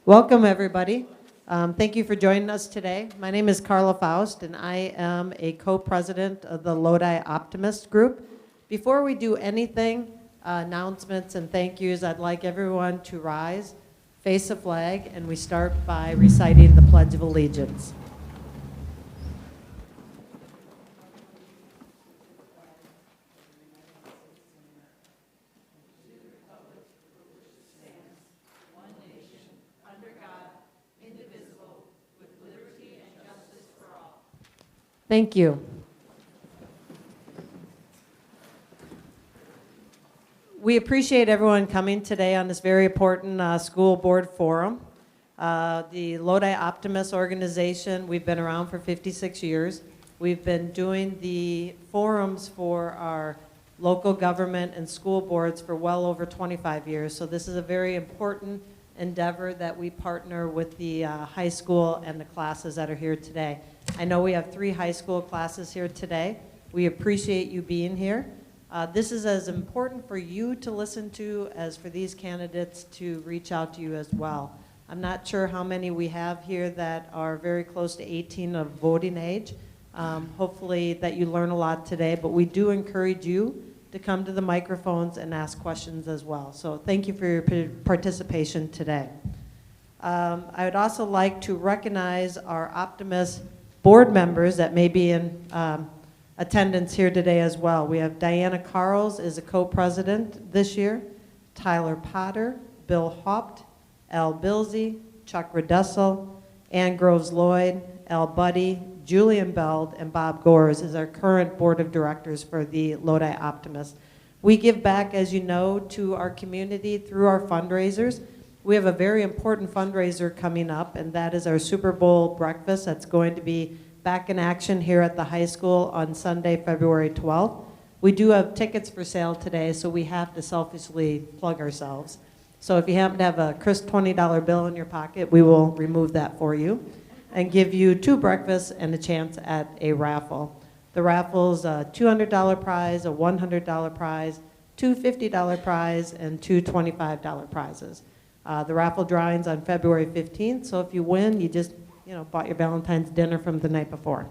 Welcome, everybody. Thank you for joining us today. My name is Carla Faust, and I am a co-president of the Lodi Optimist group. Before we do anything, announcements and thank yous, I'd like everyone to rise, face the flag, and we start by reciting the Pledge of Allegiance. Thank you. We appreciate everyone coming today on this very important school board forum. The Lodi Optimist organization, we've been around for 56 years. We've been doing the forums for our local government and school boards for well over 25 years. So this is a very important endeavor that we partner with the high school and the classes that are here today. I know we have 3 high school classes here today. We appreciate you being here. This is as important for you to listen to as for these candidates to reach out to you as well. I'm not sure how many we have here that are very close to 18 of voting age. Hopefully that you learn a lot today, but we do encourage you to come to the microphones and ask questions as well. So thank you for your participation today. I would also like to recognize our Optimist board members that may be in attendance here today as well. We have Diana Carls is a co-president this year, Tyler Potter, Bill Haupt, Al Bilsey, Chuck Redussel, Ann Groves Lloyd, Al Buddy, Julian Beld, and Bob Gores is our current board of directors for the Lodi Optimist. We give back, as you know, to our community through our fundraisers. We have a very important fundraiser coming up, and that is our Super Bowl breakfast that's going to be back in action here at the high school on Sunday, February 12th. We do have tickets for sale today, so we have to selfishly plug ourselves. So if you happen to have a crisp $20 bill in your pocket, we will remove that for you and give you 2 breakfasts and a chance at a raffle. The raffle's a $200 prize, a $100 prize, 2 $50 prize, and 2 $25 prizes. The raffle drawing's on February 15th, so if you win, you just bought your Valentine's dinner from the night before.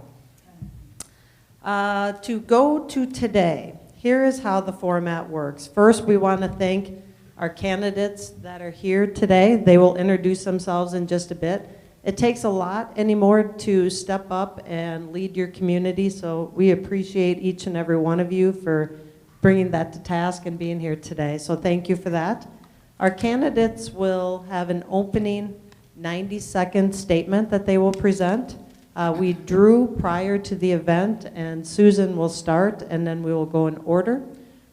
To go to today, here is how the format works. First, we want to thank our candidates that are here today. They will introduce themselves in just a bit. It takes a lot anymore to step up and lead your community, so we appreciate each and every one of you for bringing that to task and being here today. So thank you for that. Our candidates will have an opening 90-second statement that they will present. We drew prior to the event, and Susan will start, and then we will go in order.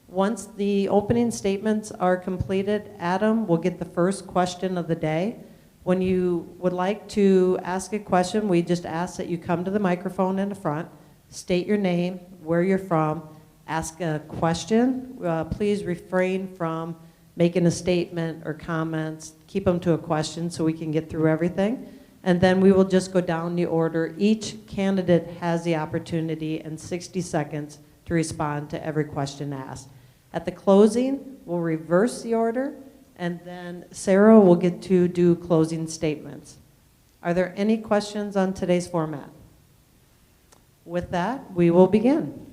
Once the opening statements are completed, Adam will get the first question of the day. When you would like to ask a question, we just ask that you come to the microphone in the front, state your name, where you're from, ask a question. Please refrain from making a statement or comments. Keep them to a question so we can get through everything. And then we will just go down the order. Each candidate has the opportunity in 60 seconds to respond to every question asked. At the closing, we'll reverse the order, and then Sarah will get to do closing statements. Are there any questions on today's format? With that, we will begin.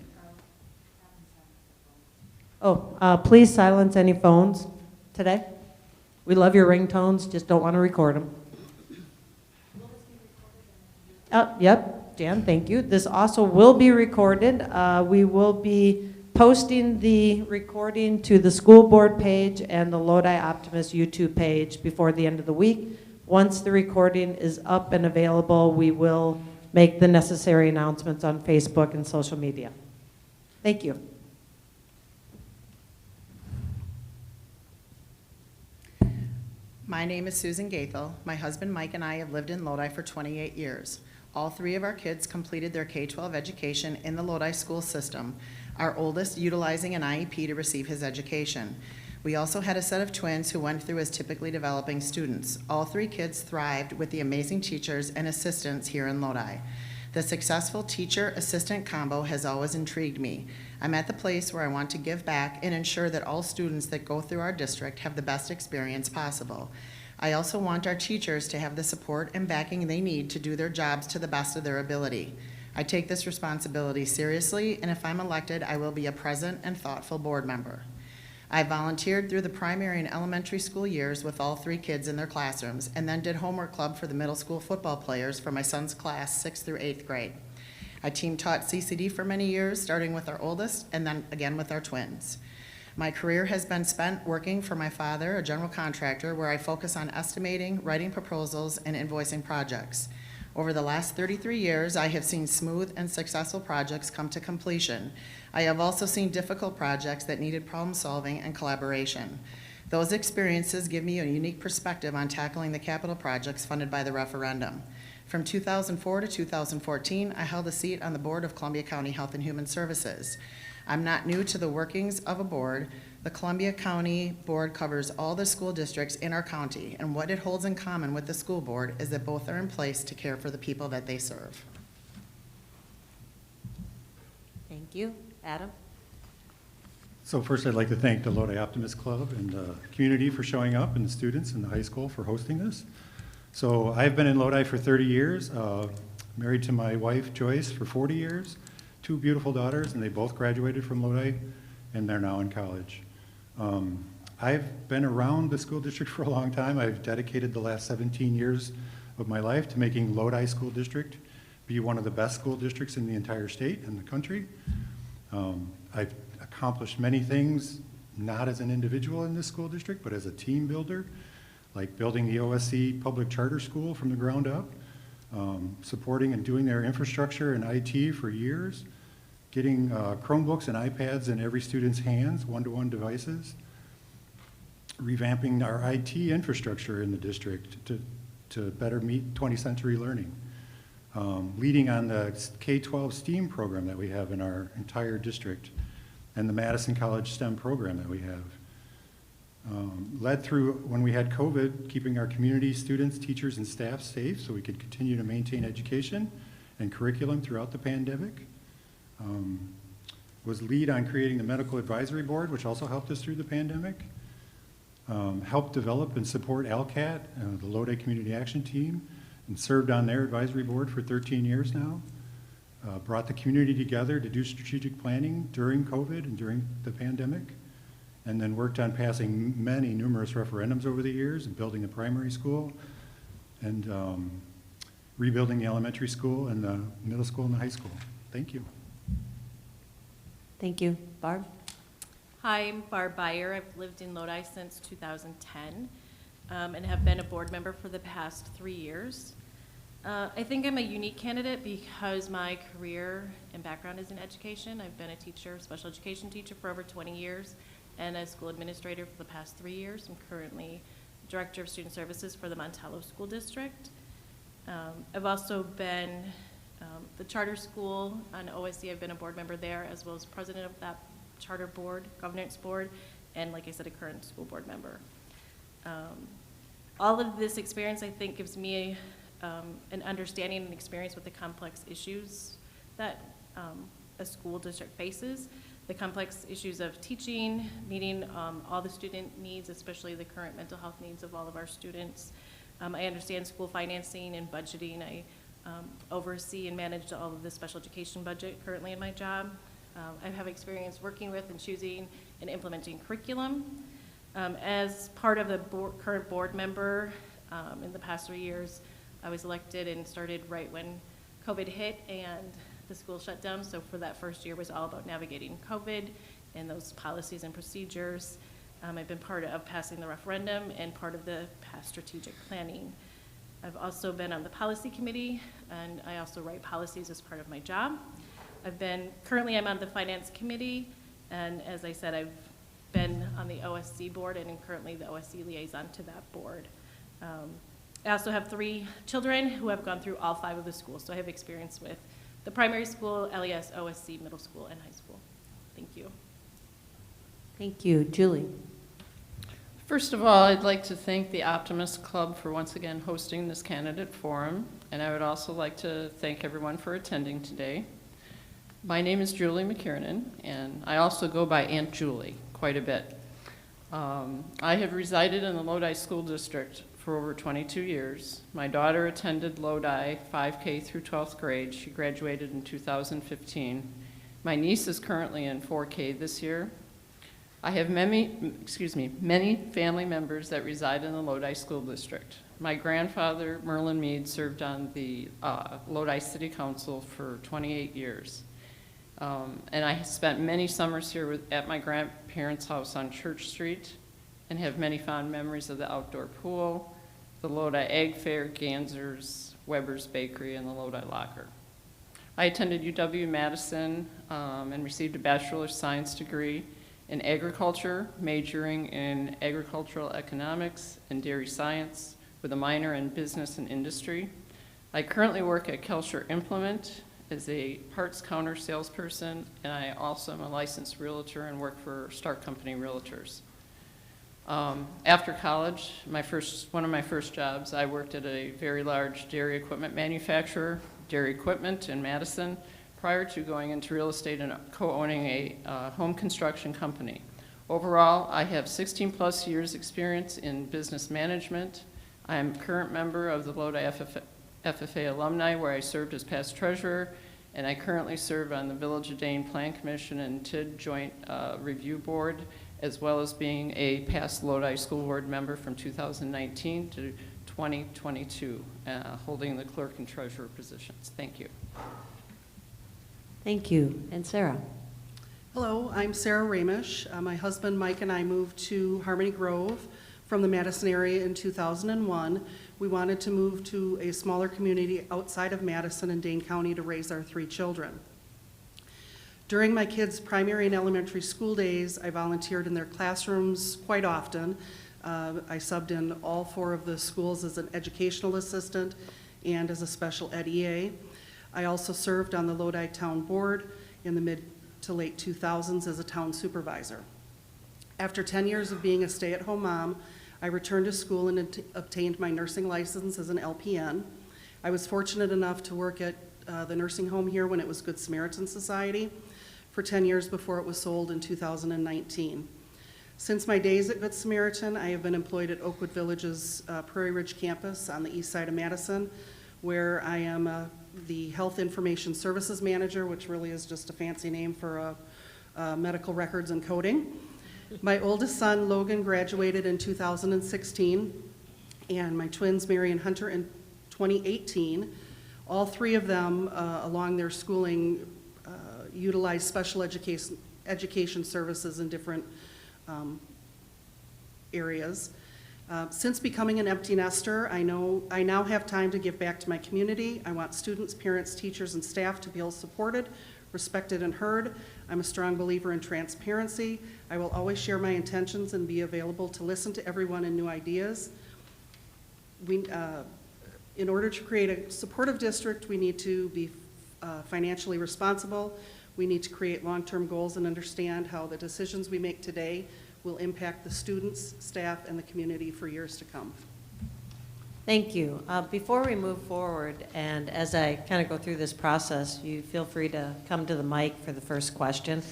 Please silence any phones today. We love your ringtones, just don't want to record them. Yep, Jan, thank you. This also will be recorded. We will be posting the recording to the school board page and the Lodi Optimist YouTube page before the end of the week. Once the recording is up and available, we will make the necessary announcements on Facebook and social media. Thank you. My name is Susan Gaethel. My husband Mike and I have lived in Lodi for 28 years. All 3 of our kids completed their K-12 education in the Lodi school system, our oldest utilizing an IEP to receive his education. We also had a set of twins who went through as typically developing students. All 3 kids thrived with the amazing teachers and assistants here in Lodi. The successful teacher-assistant combo has always intrigued me. I'm at the place where I want to give back and ensure that all students that go through our district have the best experience possible. I also want our teachers to have the support and backing they need to do their jobs to the best of their ability. I take this responsibility seriously, and if I'm elected, I will be a present and thoughtful board member. I volunteered through the primary and elementary school years with all 3 kids in their classrooms, and then did homework club for the middle school football players for my son's class, 6th through 8th grade. I team taught CCD for many years, starting with our oldest and then again with our twins. My career has been spent working for my father, a general contractor, where I focus on estimating, writing proposals, and invoicing projects. Over the last 33 years, I have seen smooth and successful projects come to completion. I have also seen difficult projects that needed problem solving and collaboration. Those experiences give me a unique perspective on tackling the capital projects funded by the referendum. From 2004 to 2014, I held a seat on the board of Columbia County Health and Human Services. I'm not new to the workings of a board. The Columbia County Board covers all the school districts in our county, and what it holds in common with the school board is that both are in place to care for the people that they serve. Thank you. Adam? So first, I'd like to thank the Lodi Optimist Club and the community for showing up, and the students in the high school for hosting this. So I've been in Lodi for 30 years, married to my wife Joyce for 40 years, 2 beautiful daughters, and they both graduated from Lodi, and they're now in college. I've been around the school district for a long time. I've dedicated the last 17 years of my life to making Lodi School District be one of the best school districts in the entire state and the country. I've accomplished many things, not as an individual in this school district, but as a team builder, like building the OSC public charter school from the ground up, supporting and doing their infrastructure and IT for years, getting Chromebooks and iPads in every student's hands, one-to-one devices, revamping our IT infrastructure in the district to better meet 20th century learning, leading on the K-12 STEAM program that we have in our entire district, and the Madison College STEM program that we have. Led through, when we had COVID, keeping our community, students, teachers, and staff safe so we could continue to maintain education and curriculum throughout the pandemic. Was lead on creating the Medical Advisory Board, which also helped us through the pandemic. Helped develop and support LCAT, the Lodi Community Action Team, and served on their advisory board for 13 years now. Brought the community together to do strategic planning during COVID and during the pandemic, and then worked on passing numerous referendums over the years and building the primary school and rebuilding the elementary school and the middle school and the high school. Thank you. Thank you. Barb? Hi, I'm Barb Beyer. I've lived in Lodi since 2010 and have been a board member for the past 3 years. I think I'm a unique candidate because my career and background is in education. I've been a teacher, special education teacher for over 20 years and a school administrator for the past 3 years. I'm currently Director of Student Services for the Montello School District. I've also been the charter school on OSC. I've been a board member there as well as president of that charter board, governance board, and like I said, a current school board member. All of this experience, I think, gives me an understanding and experience with the complex issues that a school district faces, the complex issues of teaching, meeting all the student needs, especially the current mental health needs of all of our students. I understand school financing and budgeting. I oversee and manage all of the special education budget currently in my job. I have experience working with and choosing and implementing curriculum. As part of the current board member, in the past 3 years, I was elected and started right when COVID hit and the school shut down. So for that first year was all about navigating COVID and those policies and procedures. I've been part of passing the referendum and part of the past strategic planning. I've also been on the policy committee, and I also write policies as part of my job. Currently I'm on the finance committee, and as I said, I've been on the OSC board and am currently the OSC liaison to that board. I also have 3 children who have gone through all 5 of the schools, so I have experience with the primary school, LES, OSC, middle school, and high school. Thank you. Thank you. Julie? First of all, I'd like to thank the Optimist Club for once again hosting this candidate forum, and I would also like to thank everyone for attending today. My name is Julie McKiernan, and I also go by Aunt Julie quite a bit. I have resided in the Lodi School District for over 22 years. My daughter attended Lodi 5K through 12th grade. She graduated in 2015. My niece is currently in 4K this year. I have many family members that reside in the Lodi School District. My grandfather, Merlin Mead, served on the Lodi City Council for 28 years. And I spent many summers here at my grandparents' house on Church Street and have many fond memories of the outdoor pool, the Lodi Egg Fair, Ganser's, Weber's Bakery, and the Lodi Locker. I attended UW-Madison and received a Bachelor of Science degree in agriculture, majoring in agricultural economics and dairy science with a minor in business and industry. I currently work at Kelcher Implement as a parts counter salesperson, and I also am a licensed realtor and work for Stark Company Realtors. After college, one of my first jobs, I worked at a very large dairy equipment manufacturer, Dairy Equipment in Madison, prior to going into real estate and co-owning a home construction company. Overall, I have 16 plus years experience in business management. I am a current member of the Lodi FFA alumni, where I served as past treasurer, and I currently serve on the Village of Dane Plan Commission and TID Joint Review Board, as well as being a past Lodi School Board member from 2019 to 2022, holding the clerk and treasurer positions. Thank you. Thank you. And Sarah? Hello, I'm Sarah Ramish. My husband Mike and I moved to Harmony Grove from the Madison area in 2001. We wanted to move to a smaller community outside of Madison and Dane County to raise our 3 children. During my kids' primary and elementary school days, I volunteered in their classrooms quite often. I subbed in all 4 of the schools as an educational assistant and as a special ed EA. I also served on the Lodi Town Board in the mid to late 2000s as a town supervisor. After 10 years of being a stay-at-home mom, I returned to school and obtained my nursing license as an LPN. I was fortunate enough to work at the nursing home here when it was Good Samaritan Society for 10 years before it was sold in 2019. Since my days at Good Samaritan, I have been employed at Oakwood Village's Prairie Ridge campus on the east side of Madison, where I am the Health Information Services Manager, which really is just a fancy name for medical records and coding. My oldest son, Logan, graduated in 2016, and my twins, Mary and Hunter, in 2018. All 3 of them, along their schooling, utilize special education services in different areas. Since becoming an empty nester, I now have time to give back to my community. I want students, parents, teachers, and staff to feel supported, respected, and heard. I'm a strong believer in transparency. I will always share my intentions and be available to listen to everyone and new ideas. In order to create a supportive district, we need to be financially responsible. We need to create long-term goals and understand how the decisions we make today will impact the students, staff, and the community for years to come. Thank you. Before we move forward, and as I kind of go through this process, you feel free to come to the mic for the first question.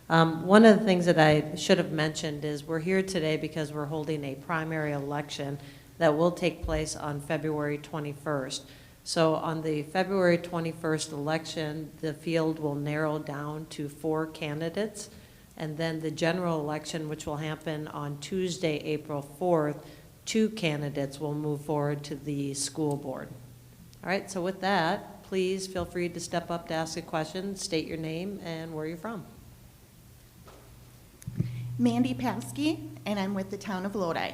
One of the things that I should have mentioned is we're here today because we're holding a primary election that will take place on February 21st. So on the February 21st election, the field will narrow down to 4 candidates, and then the general election, which will happen on Tuesday, April 4th, 2 candidates will move forward to the school board. All right, so with that, please feel free to step up to ask a question, state your name and where you're from. Mandy Paskey, and I'm with the town of Lodi.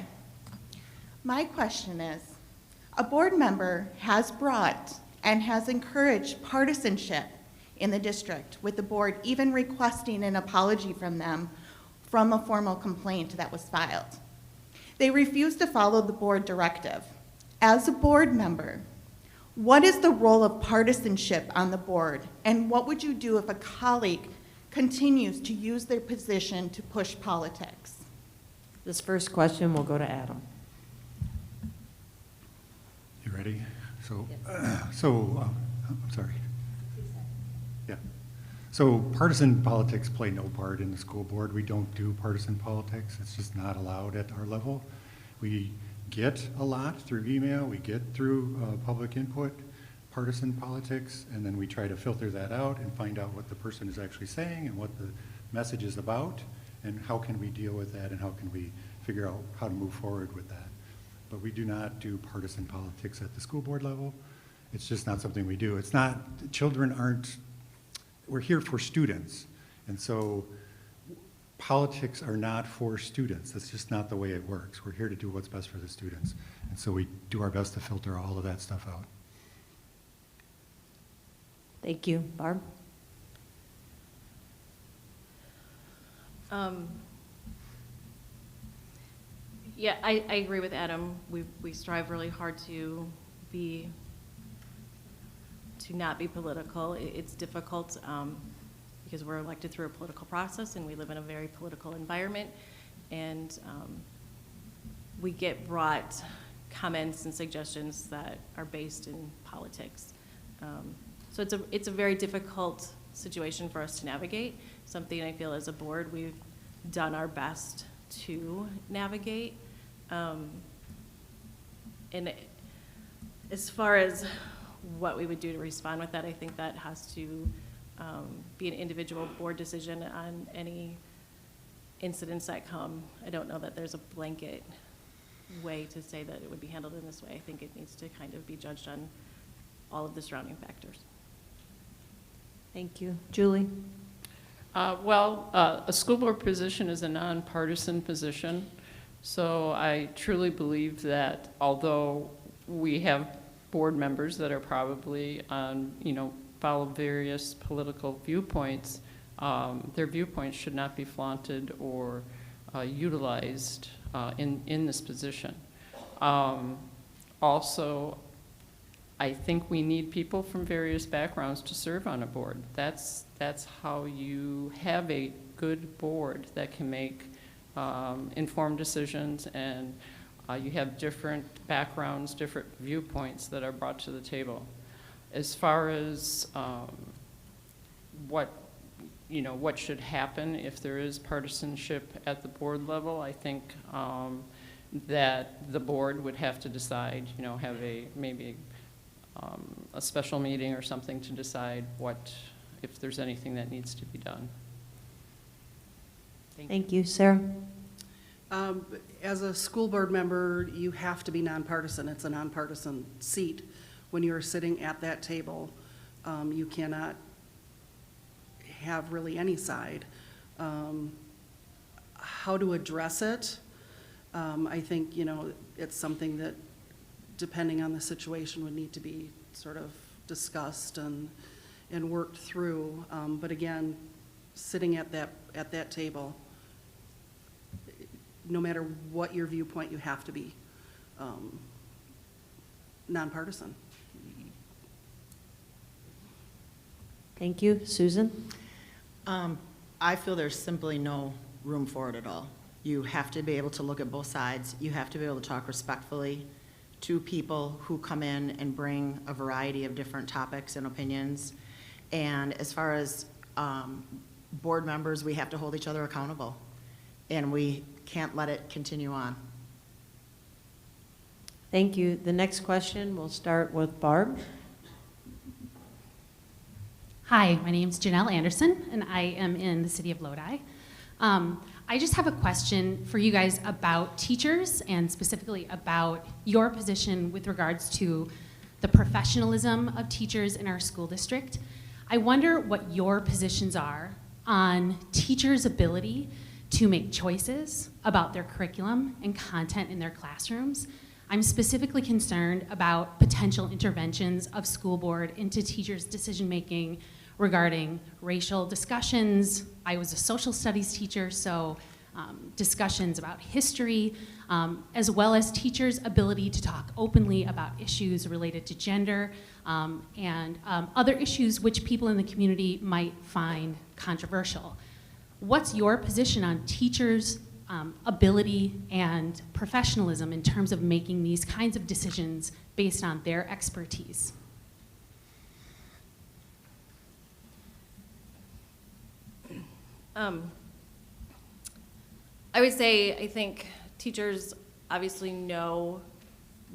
My question is, a board member has brought and has encouraged partisanship in the district, with the board even requesting an apology from them from a formal complaint that was filed. They refused to follow the board directive. As a board member, what is the role of partisanship on the board, and what would you do if a colleague continues to use their position to push politics? This first question will go to Adam. You ready? So, Yes. I'm sorry. Yeah. So partisan politics play no part in the school board. We don't do partisan politics. It's just not allowed at our level. We get a lot through email, we get through public input, partisan politics, and then we try to filter that out and find out what the person is actually saying and what the message is about, and how can we deal with that, and how can we figure out how to move forward with that. But we do not do partisan politics at the school board level. It's just not something we do. It's not, children aren't, we're here for students. And so politics are not for students. That's just not the way it works. We're here to do what's best for the students. And so we do our best to filter all of that stuff out. Thank you. Barb? Yeah, I agree with Adam. We strive really hard to not be political. It's difficult because we're elected through a political process, and we live in a very political environment, and we get brought comments and suggestions that are based in politics. So it's a very difficult situation for us to navigate, something I feel as a board we've done our best to navigate. And as far as what we would do to respond with that, I think that has to be an individual board decision on any incidents that come. I don't know that there's a blanket way to say that it would be handled in this way. I think it needs to kind of be judged on all of the surrounding factors. Thank you. Julie? A school board position is a nonpartisan position, so I truly believe that although we have board members that are probably on, follow various political viewpoints, their viewpoints should not be flaunted or utilized in this position. Also, I think we need people from various backgrounds to serve on a board. That's how you have a good board that can make informed decisions, and you have different backgrounds, different viewpoints that are brought to the table. As far as what should happen if there is partisanship at the board level, I think that the board would have to decide, have maybe a special meeting or something to decide if there's anything that needs to be done. Thank you. Sarah? As a school board member, you have to be nonpartisan. It's a nonpartisan seat. When you're sitting at that table, you cannot have really any side. How to address it, I think, it's something that, depending on the situation, would need to be sort of discussed and worked through. But again, sitting at that table, no matter what your viewpoint, you have to be nonpartisan. Thank you. Susan? I feel there's simply no room for it at all. You have to be able to look at both sides. You have to be able to talk respectfully to people who come in and bring a variety of different topics and opinions. And as far as board members, we have to hold each other accountable, and we can't let it continue on. Thank you. The next question, we'll start with Barb. Hi, my name is Janelle Anderson, and I am in the city of Lodi. I just have a question for you guys about teachers, and specifically about your position with regards to the professionalism of teachers in our school district. I wonder what your positions are on teachers' ability to make choices about their curriculum and content in their classrooms. I'm specifically concerned about potential interventions of school board into teachers' decision-making regarding racial discussions. I was a social studies teacher, so discussions about history, as well as teachers' ability to talk openly about issues related to gender and other issues which people in the community might find controversial. What's your position on teachers' ability and professionalism in terms of making these kinds of decisions based on their expertise? I would say I think teachers obviously know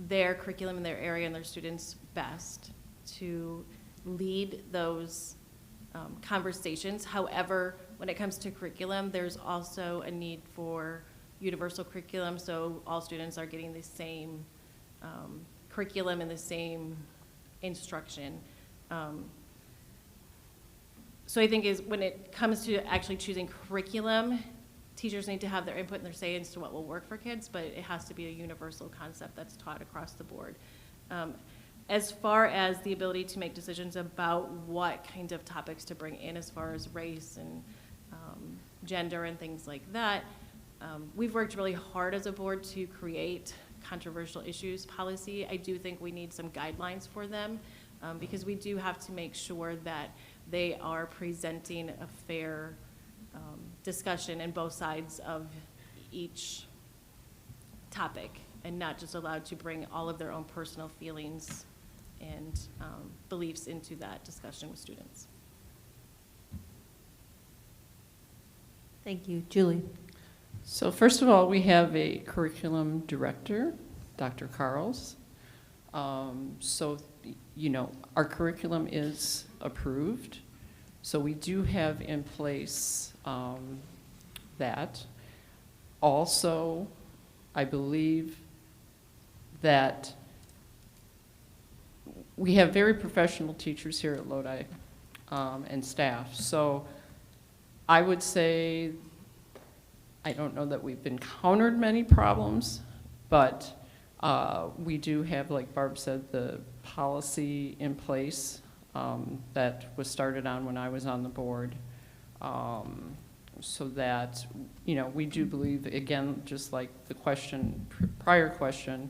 their curriculum in their area and their students best to lead those conversations. However, when it comes to curriculum, there's also a need for universal curriculum, so all students are getting the same curriculum and the same instruction. So I think is when it comes to actually choosing curriculum, teachers need to have their input and their say as to what will work for kids, but it has to be a universal concept that's taught across the board. As far as the ability to make decisions about what kinds of topics to bring in as far as race and gender and things like that, we've worked really hard as a board to create controversial issues policy. I do think we need some guidelines for them because we do have to make sure that they are presenting a fair discussion in both sides of each topic and not just allowed to bring all of their own personal feelings and beliefs into that discussion with students. Thank you. Julie? So first of all, we have a curriculum director, Dr. Carls. So, you know, our curriculum is approved. So we do have in place that. Also, I believe that we have very professional teachers here at Lodi and staff. So I would say, I don't know that we've encountered many problems, but we do have, like Barb said, the policy in place that was started on when I was on the board. So that, you know, we do believe, again, just like the question, prior question,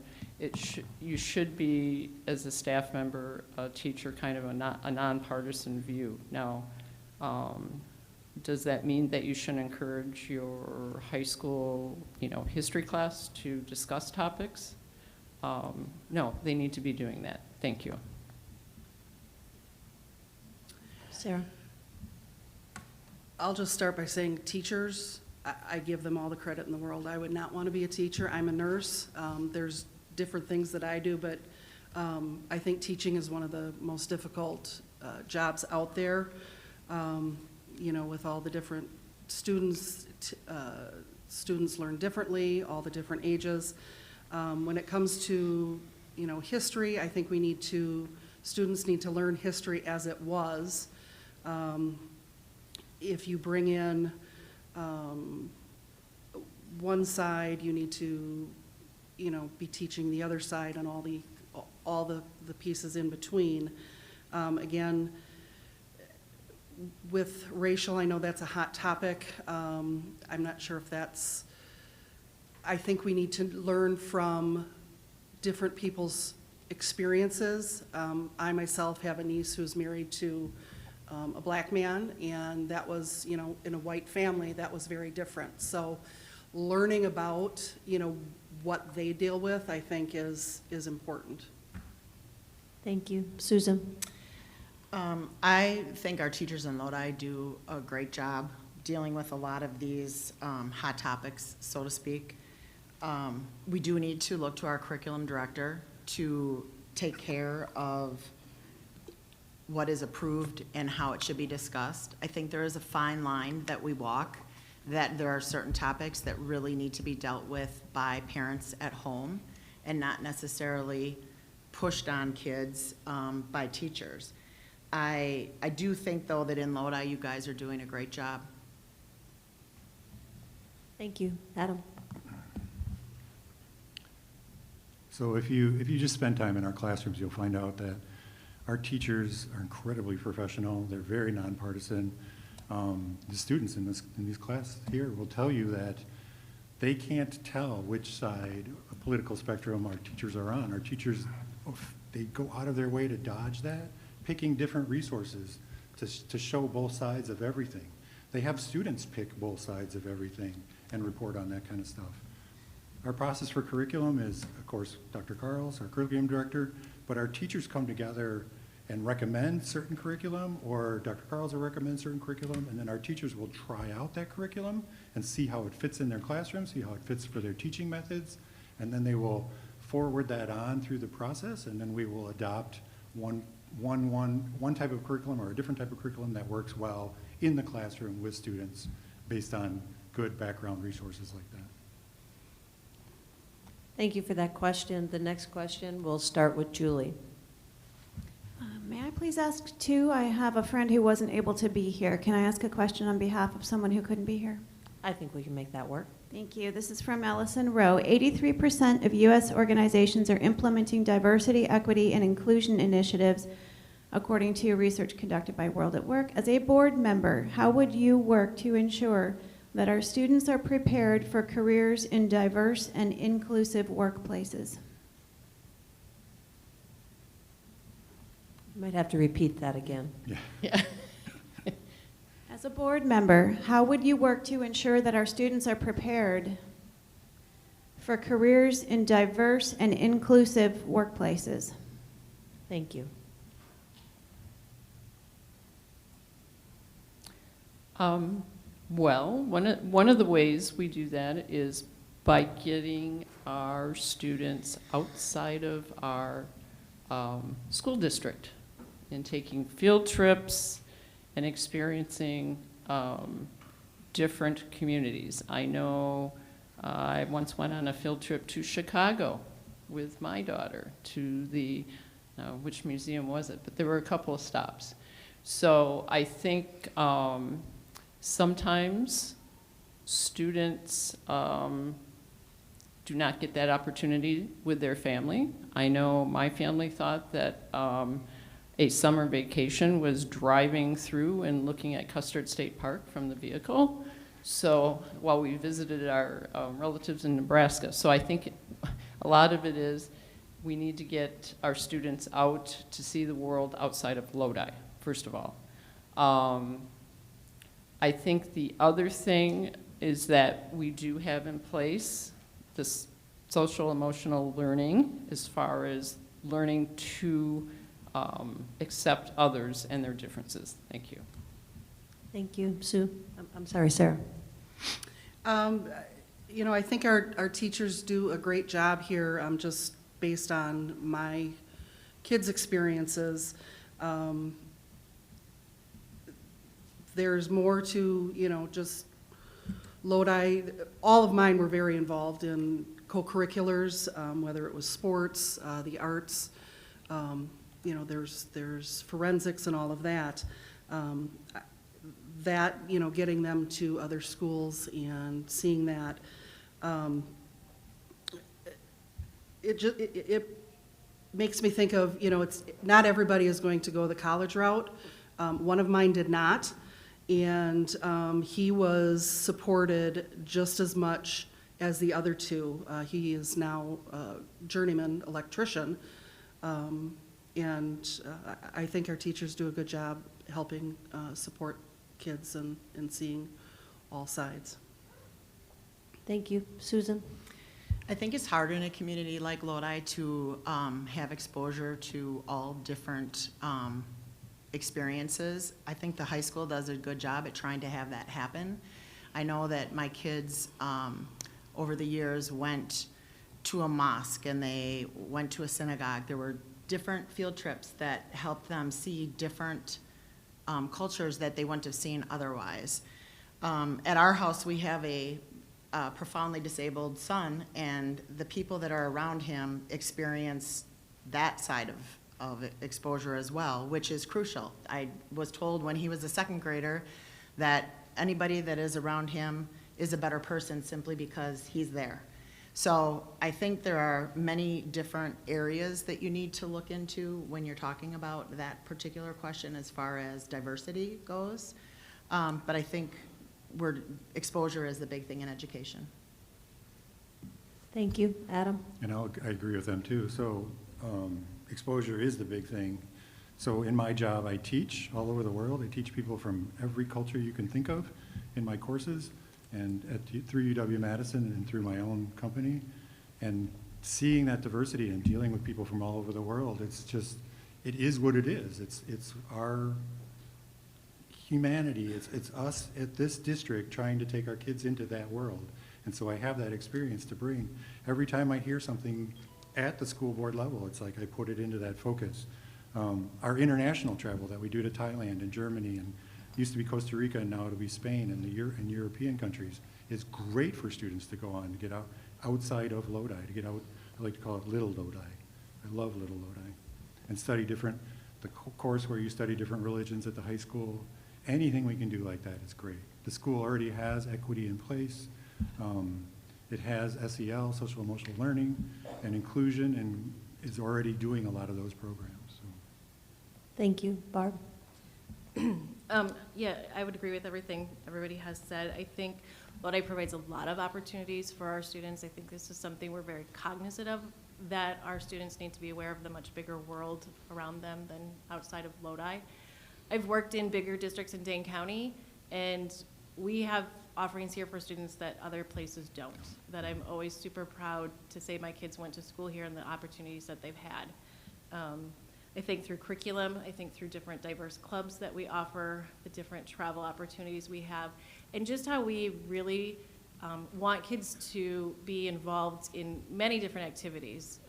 you should be, as a staff member, a teacher, kind of a nonpartisan view. Now, does that mean that you shouldn't encourage your high school, you know, history class to discuss topics? No, they need to be doing that. Thank you. Sarah? I'll just start by saying teachers, I give them all the credit in the world. I would not want to be a teacher. I'm a nurse. There's different things that I do, but I think teaching is one of the most difficult jobs out there. You know, with all the different students, students learn differently, all the different ages. When it comes to, you know, history, I think students need to learn history as it was. If you bring in one side, you need to, you know, be teaching the other side and all the pieces in between. Again, with racial, I know that's a hot topic. I'm not sure if that's, I think we need to learn from different people's experiences. I myself have a niece who's married to a black man, and that was, you know, in a white family, that was very different. So learning about, you know, what they deal with, I think is important. Thank you. Susan? I think our teachers in Lodi do a great job dealing with a lot of these hot topics, so to speak. We do need to look to our curriculum director to take care of what is approved and how it should be discussed. I think there is a fine line that we walk, that there are certain topics that really need to be dealt with by parents at home and not necessarily pushed on kids by teachers. I do think, though, that in Lodi, you guys are doing a great job. Thank you. Adam? So if you just spend time in our classrooms, you'll find out that our teachers are incredibly professional. They're very nonpartisan. The students in these classes here will tell you that they can't tell which side of the political spectrum our teachers are on. Our teachers, they go out of their way to dodge that, picking different resources to show both sides of everything. They have students pick both sides of everything and report on that kind of stuff. Our process for curriculum is, of course, Dr. Carls, our curriculum director, but our teachers come together and recommend certain curriculum, or Dr. Carls will recommend certain curriculum, and then our teachers will try out that curriculum and see how it fits in their classroom, see how it fits for their teaching methods, And then they will forward that on through the process, and then we will adopt one type of curriculum or a different type of curriculum that works well in the classroom with students based on good background resources like that. Thank you for that question. The next question, we'll start with Julie. May I please ask two? I have a friend who wasn't able to be here. Can I ask a question on behalf of someone who couldn't be here? I think we can make that work. Thank you. This is from Allison Rowe. 83% of U.S. organizations are implementing diversity, equity, and inclusion initiatives, according to research conducted by World at Work. As a board member, how would you work to ensure that our students are prepared for careers in diverse and inclusive workplaces? You might have to repeat that again. Yeah. As a board member, how would you work to ensure that our students are prepared for careers in diverse and inclusive workplaces? Thank you. Well, one of the ways we do that is by getting our students outside of our school district and taking field trips and experiencing different communities. I know I once went on a field trip to Chicago with my daughter to the, which museum was it? But there were a couple of stops. So I think sometimes students do not get that opportunity with their family. I know my family thought that a summer vacation was driving through and looking at Custard State Park from the vehicle. So while we visited our relatives in Nebraska. So I think a lot of it is we need to get our students out to see the world outside of Lodi, first of all. I think the other thing is that we do have in place this social emotional learning as far as learning to accept others and their differences. Thank you. Thank you. Sue? I'm sorry, Sarah. You know, I think our teachers do a great job here, just based on my kids' experiences. There's more to, you know, just Lodi. All of mine were very involved in co-curriculars, whether it was sports, the arts. You know, there's forensics and all of that. That, you know, getting them to other schools and seeing that, it makes me think of, you know, it's not everybody is going to go the college route. One of mine did not, and he was supported just as much as the other two. He is now a journeyman electrician, and I think our teachers do a good job helping support kids and seeing all sides. Thank you. Susan? I think it's hard in a community like Lodi to have exposure to all different experiences. I think the high school does a good job at trying to have that happen. I know that my kids over the years went to a mosque and they went to a synagogue. There were different field trips that helped them see different cultures that they wouldn't have seen otherwise. At our house, we have a profoundly disabled son, and the people that are around him experience that side of exposure as well, which is crucial. I was told when he was a second grader that anybody that is around him is a better person simply because he's there. So I think there are many different areas that you need to look into when you're talking about that particular question as far as diversity goes. But I think exposure is the big thing in education. Thank you. Adam? And I agree with them too. So exposure is the big thing. So in my job, I teach all over the world. I teach people from every culture you can think of in my courses, and through UW-Madison and through my own company. And seeing that diversity and dealing with people from all over the world, it's just, it is what it is. It's our humanity. It's us at this district trying to take our kids into that world. And so I have that experience to bring. Every time I hear something at the school board level, it's like I put it into that focus. Our international travel that we do to Thailand and Germany and used to be Costa Rica and now it'll be Spain and and European countries is great for students to go on, to get outside of Lodi, to get out, I like to call it Little Lodi. I love Little Lodi. And study different, the course where you study different religions at the high school. Anything we can do like that is great. The school already has equity in place. It has SEL, social emotional learning, and inclusion, and is already doing a lot of those programs. So. Thank you. Barb? Yeah, I would agree with everything everybody has said. I think Lodi provides a lot of opportunities for our students. I think this is something we're very cognizant of, that our students need to be aware of the much bigger world around them than outside of Lodi. I've worked in bigger districts in Dane County, and we have offerings here for students that other places don't, that I'm always super proud to say my kids went to school here and the opportunities that they've had. I think through curriculum, I think through different diverse clubs that we offer, the different travel opportunities we have, and just how we really want kids to be involved in many different activities.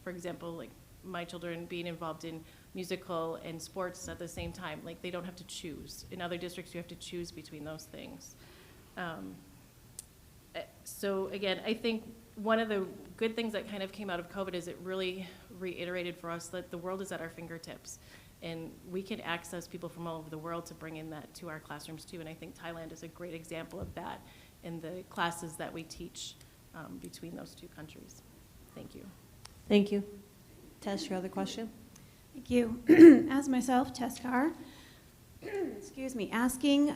For example, like my children being involved in musical and sports at the same time. Like they don't have to choose. In other districts, you have to choose between those things. So again, I think one of the good things that kind of came out of COVID is it really reiterated for us that the world is at our fingertips, and we can access people from all over the world to bring in that to our classrooms too. And I think Thailand is a great example of that in the classes that we teach between those two countries. Thank you. Thank you. Tess, your other question? Thank you. As myself, Teskar, excuse me, asking,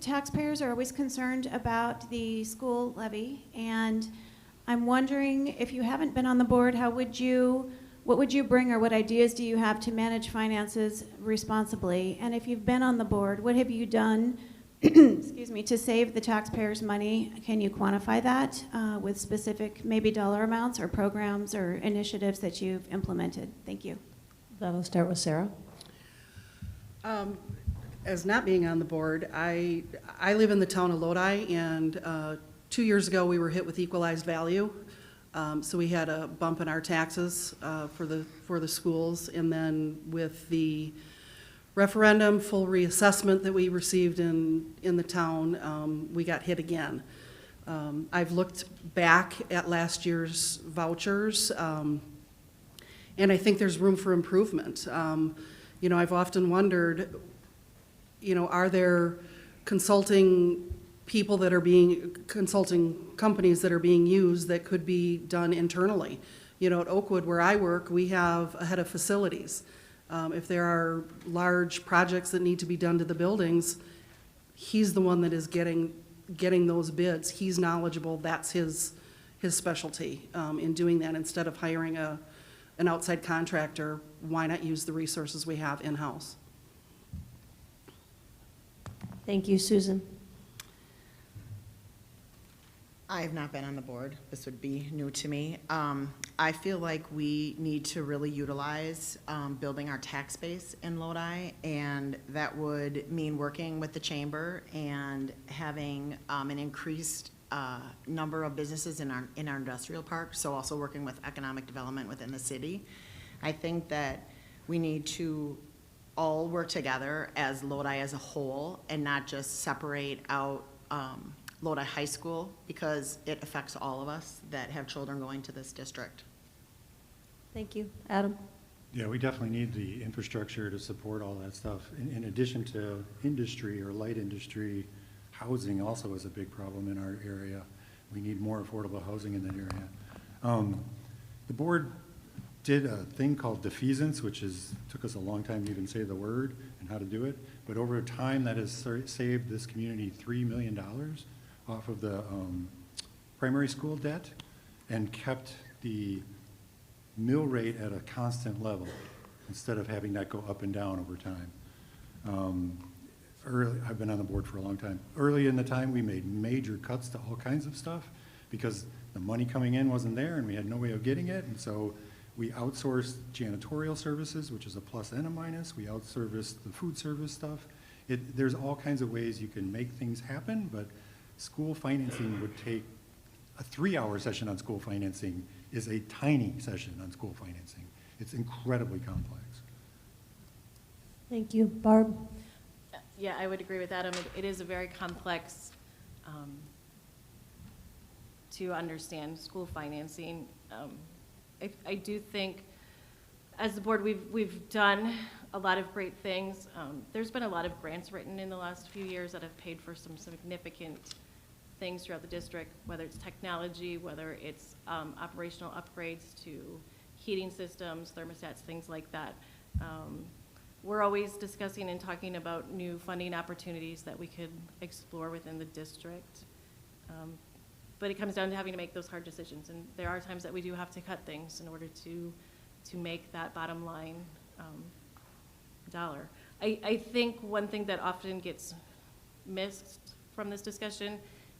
taxpayers are always concerned about the school levy, and I'm wondering if you haven't been on the board, what would you bring or what ideas do you have to manage finances responsibly? And if you've been on the board, what have you done excuse me, to save the taxpayers' money? Can you quantify that with specific maybe dollar amounts or programs or initiatives that you've implemented? Thank you. That'll start with Sarah. As not being on the board, I live in the town of Lodi, and 2 years ago we were hit with equalized value. So we had a bump in our taxes for the schools, and then with the referendum, full reassessment that we received in the town, we got hit again. I've looked back at last year's vouchers, and I think there's room for improvement. You know, I've often wondered, you know, are there consulting companies that are being used that could be done internally? You know, at Oakwood, where I work, we have a head of facilities. If there are large projects that need to be done to the buildings, he's the one that is getting those bids. He's knowledgeable. That's his specialty in doing that. Instead of hiring an outside contractor, why not use the resources we have in-house? Thank you. Susan? I have not been on the board. This would be new to me. I feel like we need to really utilize building our tax base in Lodi, and that would mean working with the chamber and having an increased number of businesses in our industrial park, so also working with economic development within the city. I think that we need to all work together as Lodi as a whole and not just separate out Lodi High School, because it affects all of us that have children going to this district. Thank you. Adam? Yeah, we definitely need the infrastructure to support all that stuff. In addition to industry or light industry, housing also is a big problem in our area. We need more affordable housing in that area. The board did a thing called defeasance, which took us a long time to even say the word and how to do it. But over time, that has saved this community $3 million off of the primary school debt and kept the mill rate at a constant level instead of having that go up and down over time. I've been on the board for a long time. Early in the time, we made major cuts to all kinds of stuff because the money coming in wasn't there and we had no way of getting it. And so we outsourced janitorial services, which is a plus and a minus. We outsourced the food service stuff. There's all kinds of ways you can make things happen, but school financing would take, a 3-hour session on school financing is a tiny session on school financing. It's incredibly complex. Thank you. Barb? Yeah, I would agree with Adam. It is a very complex to understand school financing. I do think, as the board, we've done a lot of great things. There's been a lot of grants written in the last few years that have paid for some significant things throughout the district, whether it's technology, whether it's operational upgrades to heating systems, thermostats, things like that. We're always discussing and talking about new funding opportunities that we could explore within the district. But it comes down to having to make those hard decisions. And there are times that we do have to cut things in order to make that bottom line dollar. I think one thing that often gets missed from this discussion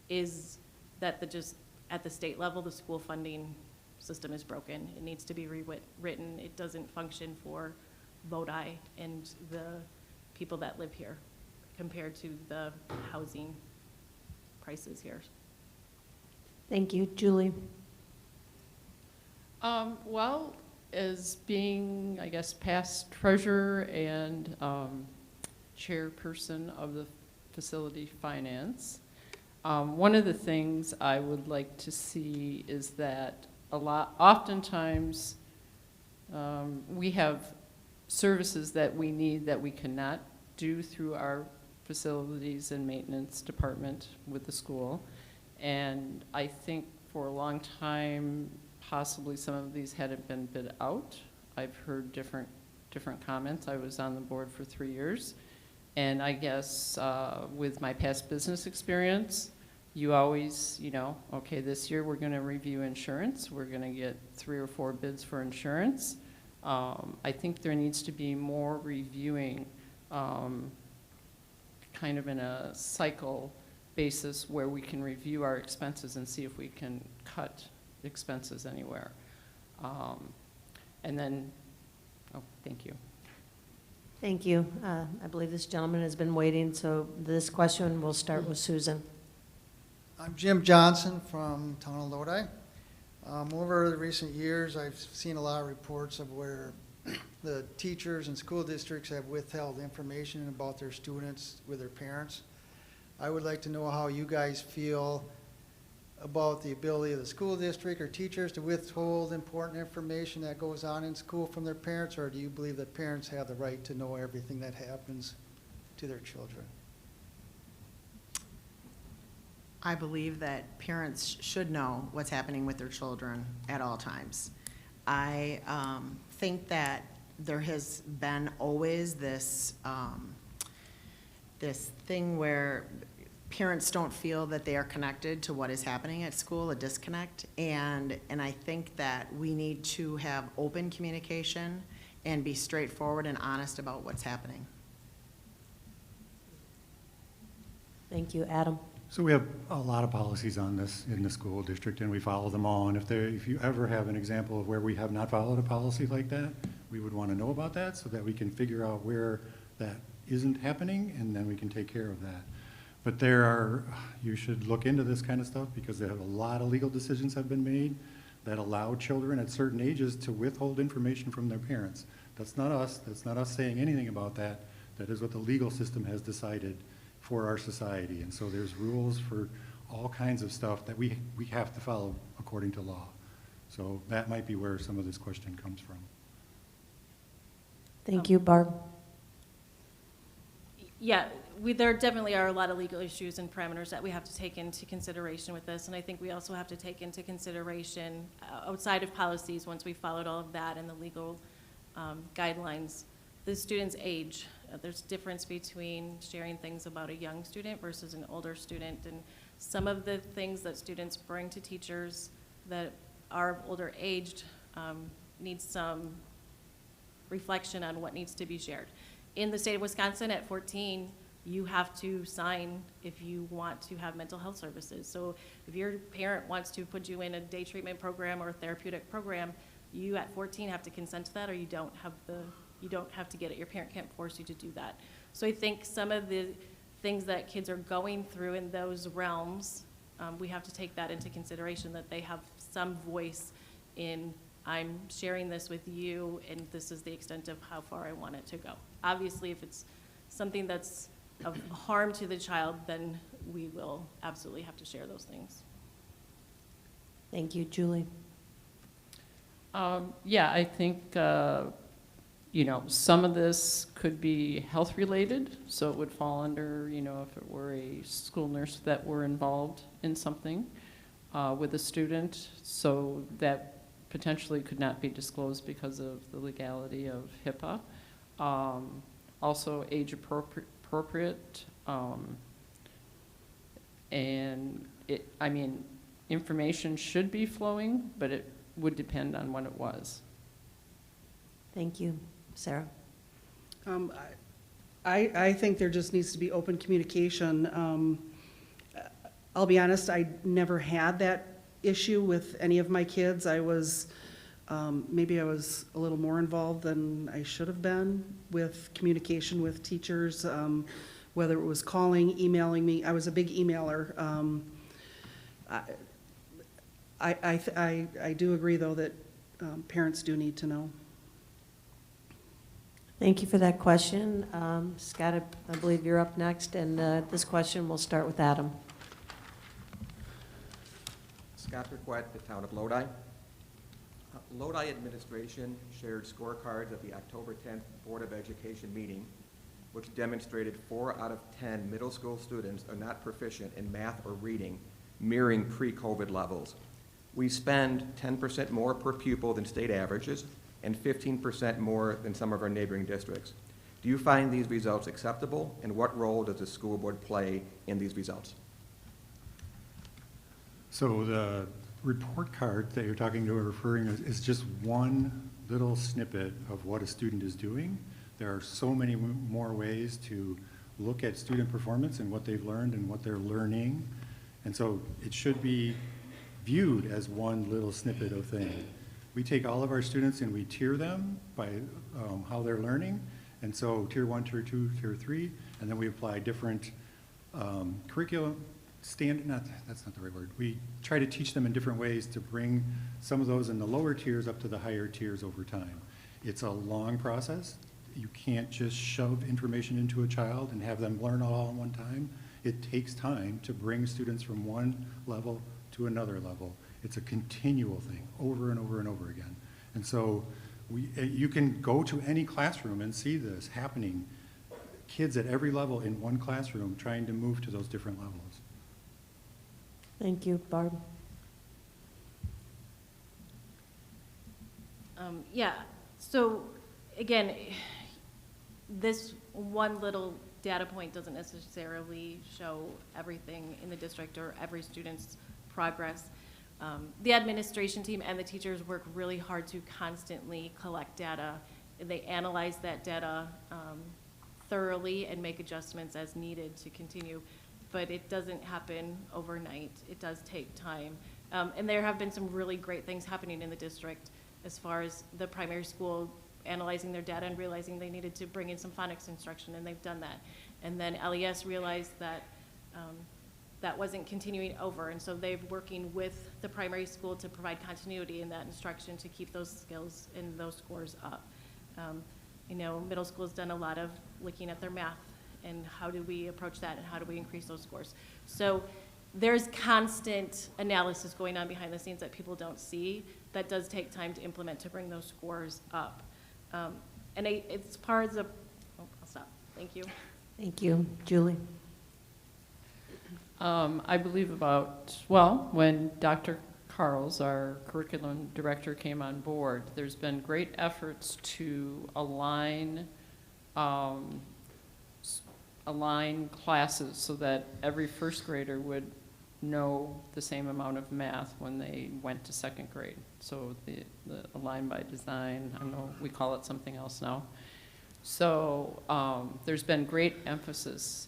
is that at the state level, the school funding system is broken. It needs to be rewritten. It doesn't function for Lodi and the people that live here compared to the housing prices here. Thank you. Julie? Well, as being, I guess, past treasurer and chairperson of the facility finance, one of the things I would like to see is that oftentimes we have services that we need that we cannot do through our facilities and maintenance department with the school. And I think for a long time, possibly some of these hadn't been bid out. I've heard different comments. I was on the board for 3 years. And I guess with my past business experience, you always, okay, this year we're going to review insurance. We're going to get 3 or 4 bids for insurance. I think there needs to be more reviewing kind of in a cycle basis where we can review our expenses and see if we can cut expenses anywhere. And then, thank you. Thank you. I believe this gentleman has been waiting, so this question will start with Susan. I'm Jim Johnson from Town of Lodi. Over the recent years, I've seen a lot of reports of where the teachers and school districts have withheld information about their students with their parents. I would like to know how you guys feel about the ability of the school district or teachers to withhold important information that goes on in school from their parents, or do you believe that parents have the right to know everything that happens to their children? I believe that parents should know what's happening with their children at all times. I think that there has been always this this thing where parents don't feel that they are connected to what is happening at school, a disconnect, and I think that we need to have open communication and be straightforward and honest about what's happening. Thank you. Adam? So we have a lot of policies on this in the school district, and we follow them all. And if you ever have an example of where we have not followed a policy like that, we would want to know about that so that we can figure out where that isn't happening, and then we can take care of that. But you should look into this kind of stuff because there have a lot of legal decisions have been made that allow children at certain ages to withhold information from their parents. That's not us. That's not us saying anything about that. That is what the legal system has decided for our society. And so there's rules for all kinds of stuff that we have to follow according to law. So that might be where some of this question comes from. Thank you. Barb? Yeah, there definitely are a lot of legal issues and parameters that we have to take into consideration with this, and I think we also have to take into consideration outside of policies, once we followed all of that and the legal guidelines, the student's age. There's difference between sharing things about a young student versus an older student, and some of the things that students bring to teachers that are older aged need some reflection on what needs to be shared. In the state of Wisconsin, at 14, you have to sign if you want to have mental health services. So if your parent wants to put you in a day treatment program or a therapeutic program, you at 14 have to consent to that, or you don't have to get it. Your parent can't force you to do that. So I think some of the things that kids are going through in those realms, we have to take that into consideration, that they have some voice in, I'm sharing this with you, and this is the extent of how far I want it to go. Obviously, if it's something that's of harm to the child, then we will absolutely have to share those things. Thank you, Julie. Yeah, I think, you know, some of this could be health-related, so it would fall under, you know, if it were a school nurse that were involved in something with a student, so that potentially could not be disclosed because of the legality of HIPAA. Also age appropriate, and I mean, information should be flowing, but it would depend on when it was. Thank you. Sarah? I think there just needs to be open communication. I'll be honest, I never had that issue with any of my kids. Maybe I was a little more involved than I should have been with communication with teachers, whether it was calling, emailing me. I was a big emailer. I do agree, though, that parents do need to know. Thank you for that question. Scott, I believe you're up next, and this question will start with Adam. Scott Burquette, the town of Lodi. Lodi administration shared scorecards at the October 10th Board of Education meeting, which demonstrated 4 out of 10 middle school students are not proficient in math or reading, mirroring pre-COVID levels. We spend 10% more per pupil than state averages and 15% more than some of our neighboring districts. Do you find these results acceptable, and what role does the school board play in these results? So the report card that you're talking to or referring to is just one little snippet of what a student is doing. There are so many more ways to look at student performance and what they've learned and what they're learning. And so it should be viewed as one little snippet of thing. We take all of our students and we tier them by how they're learning. And so tier 1, tier 2, tier 3, and then we apply different curriculum that's not the right word. We try to teach them in different ways to bring some of those in the lower tiers up to the higher tiers over time. It's a long process. You can't just shove information into a child and have them learn all at one time. It takes time to bring students from one level to another level. It's a continual thing, over and over and over again. And so you can go to any classroom and see this happening. Kids at every level in one classroom trying to move to those different levels. Thank you. Barb? Yeah, so again, this one little data point doesn't necessarily show everything in the district or every student's progress. The administration team and the teachers work really hard to constantly collect data. They analyze that data thoroughly and make adjustments as needed to continue. But it doesn't happen overnight. It does take time. And there have been some really great things happening in the district as far as the primary school analyzing their data and realizing they needed to bring in some phonics instruction, and they've done that. And then LES realized that that wasn't continuing over, and so they're working with the primary school to provide continuity in that instruction to keep those skills and those scores up. You know, middle school has done a lot of looking at their math and how do we approach that and how do we increase those scores. So there's constant analysis going on behind the scenes that people don't see that does take time to implement to bring those scores up. And it's part of, I'll stop. Thank you. Thank you. Julie? I believe when Dr. Carls, our curriculum director, came on board, there's been great efforts to align classes so that every first grader would know the same amount of math when they went to second grade. So the align by design, I know we call it something else now. So there's been great emphasis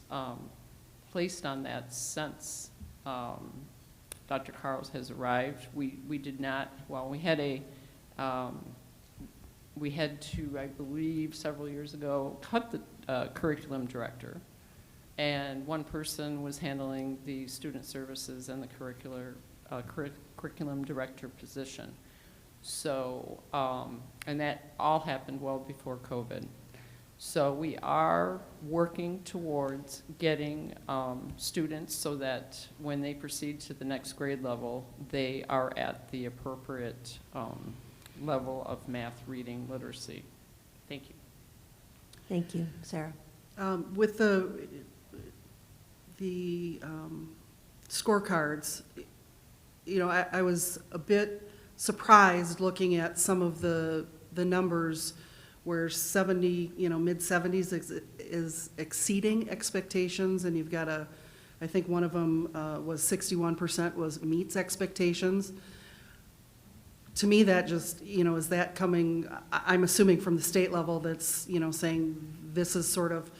placed on that since Dr. Carls has arrived. We did not, we had to, I believe, several years ago, cut the curriculum director. and one person was handling the student services and the curriculum director position. So, and that all happened well before COVID. So we are working towards getting students so that when they proceed to the next grade level, they are at the appropriate level of math, reading, literacy. Thank you. Thank you. Sarah? With the scorecards, you know, I was a bit surprised looking at some of the numbers where 70, you know, mid-70s is exceeding expectations, and you've got I think one of them was 61% was meets expectations. To me, that just, you know, is that coming, I'm assuming from the state level that's, you know, saying this is sort of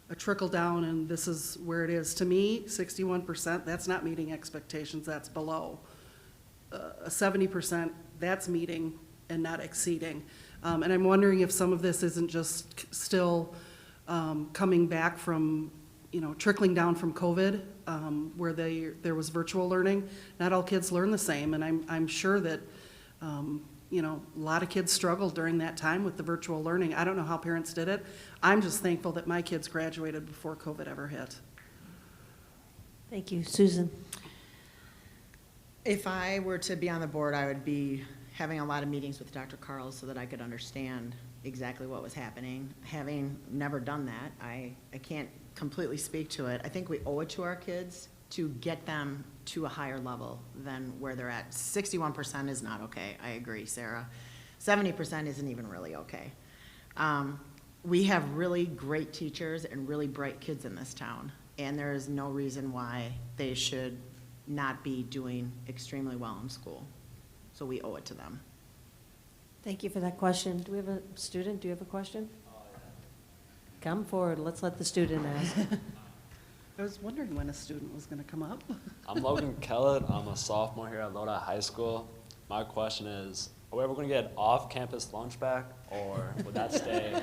a trickle down and this is where it is. To me, 61%, that's not meeting expectations, that's below. A 70%, that's meeting and not exceeding. And I'm wondering if some of this isn't just still coming back from, you know, trickling down from COVID, where there was virtual learning. Not all kids learn the same, and I'm sure that, you know, a lot of kids struggled during that time with the virtual learning. I don't know how parents did it. I'm just thankful that my kids graduated before COVID ever hit. Thank you. Susan? If I were to be on the board, I would be having a lot of meetings with Dr. Carl so that I could understand exactly what was happening. Having never done that, I can't completely speak to it. I think we owe it to our kids to get them to a higher level than where they're at. 61% is not okay. I agree, Sarah. 70% isn't even really okay. We have really great teachers and really bright kids in this town, and there is no reason why they should not be doing extremely well in school. So we owe it to them. Thank you for that question. Do we have a student? Do you have a question? Come forward. Let's let the student ask. I was wondering when a student was going to come up. I'm Logan Kellett. I'm a sophomore here at Lodi High School. My question is, are we ever going to get off-campus lunch back, or would that stay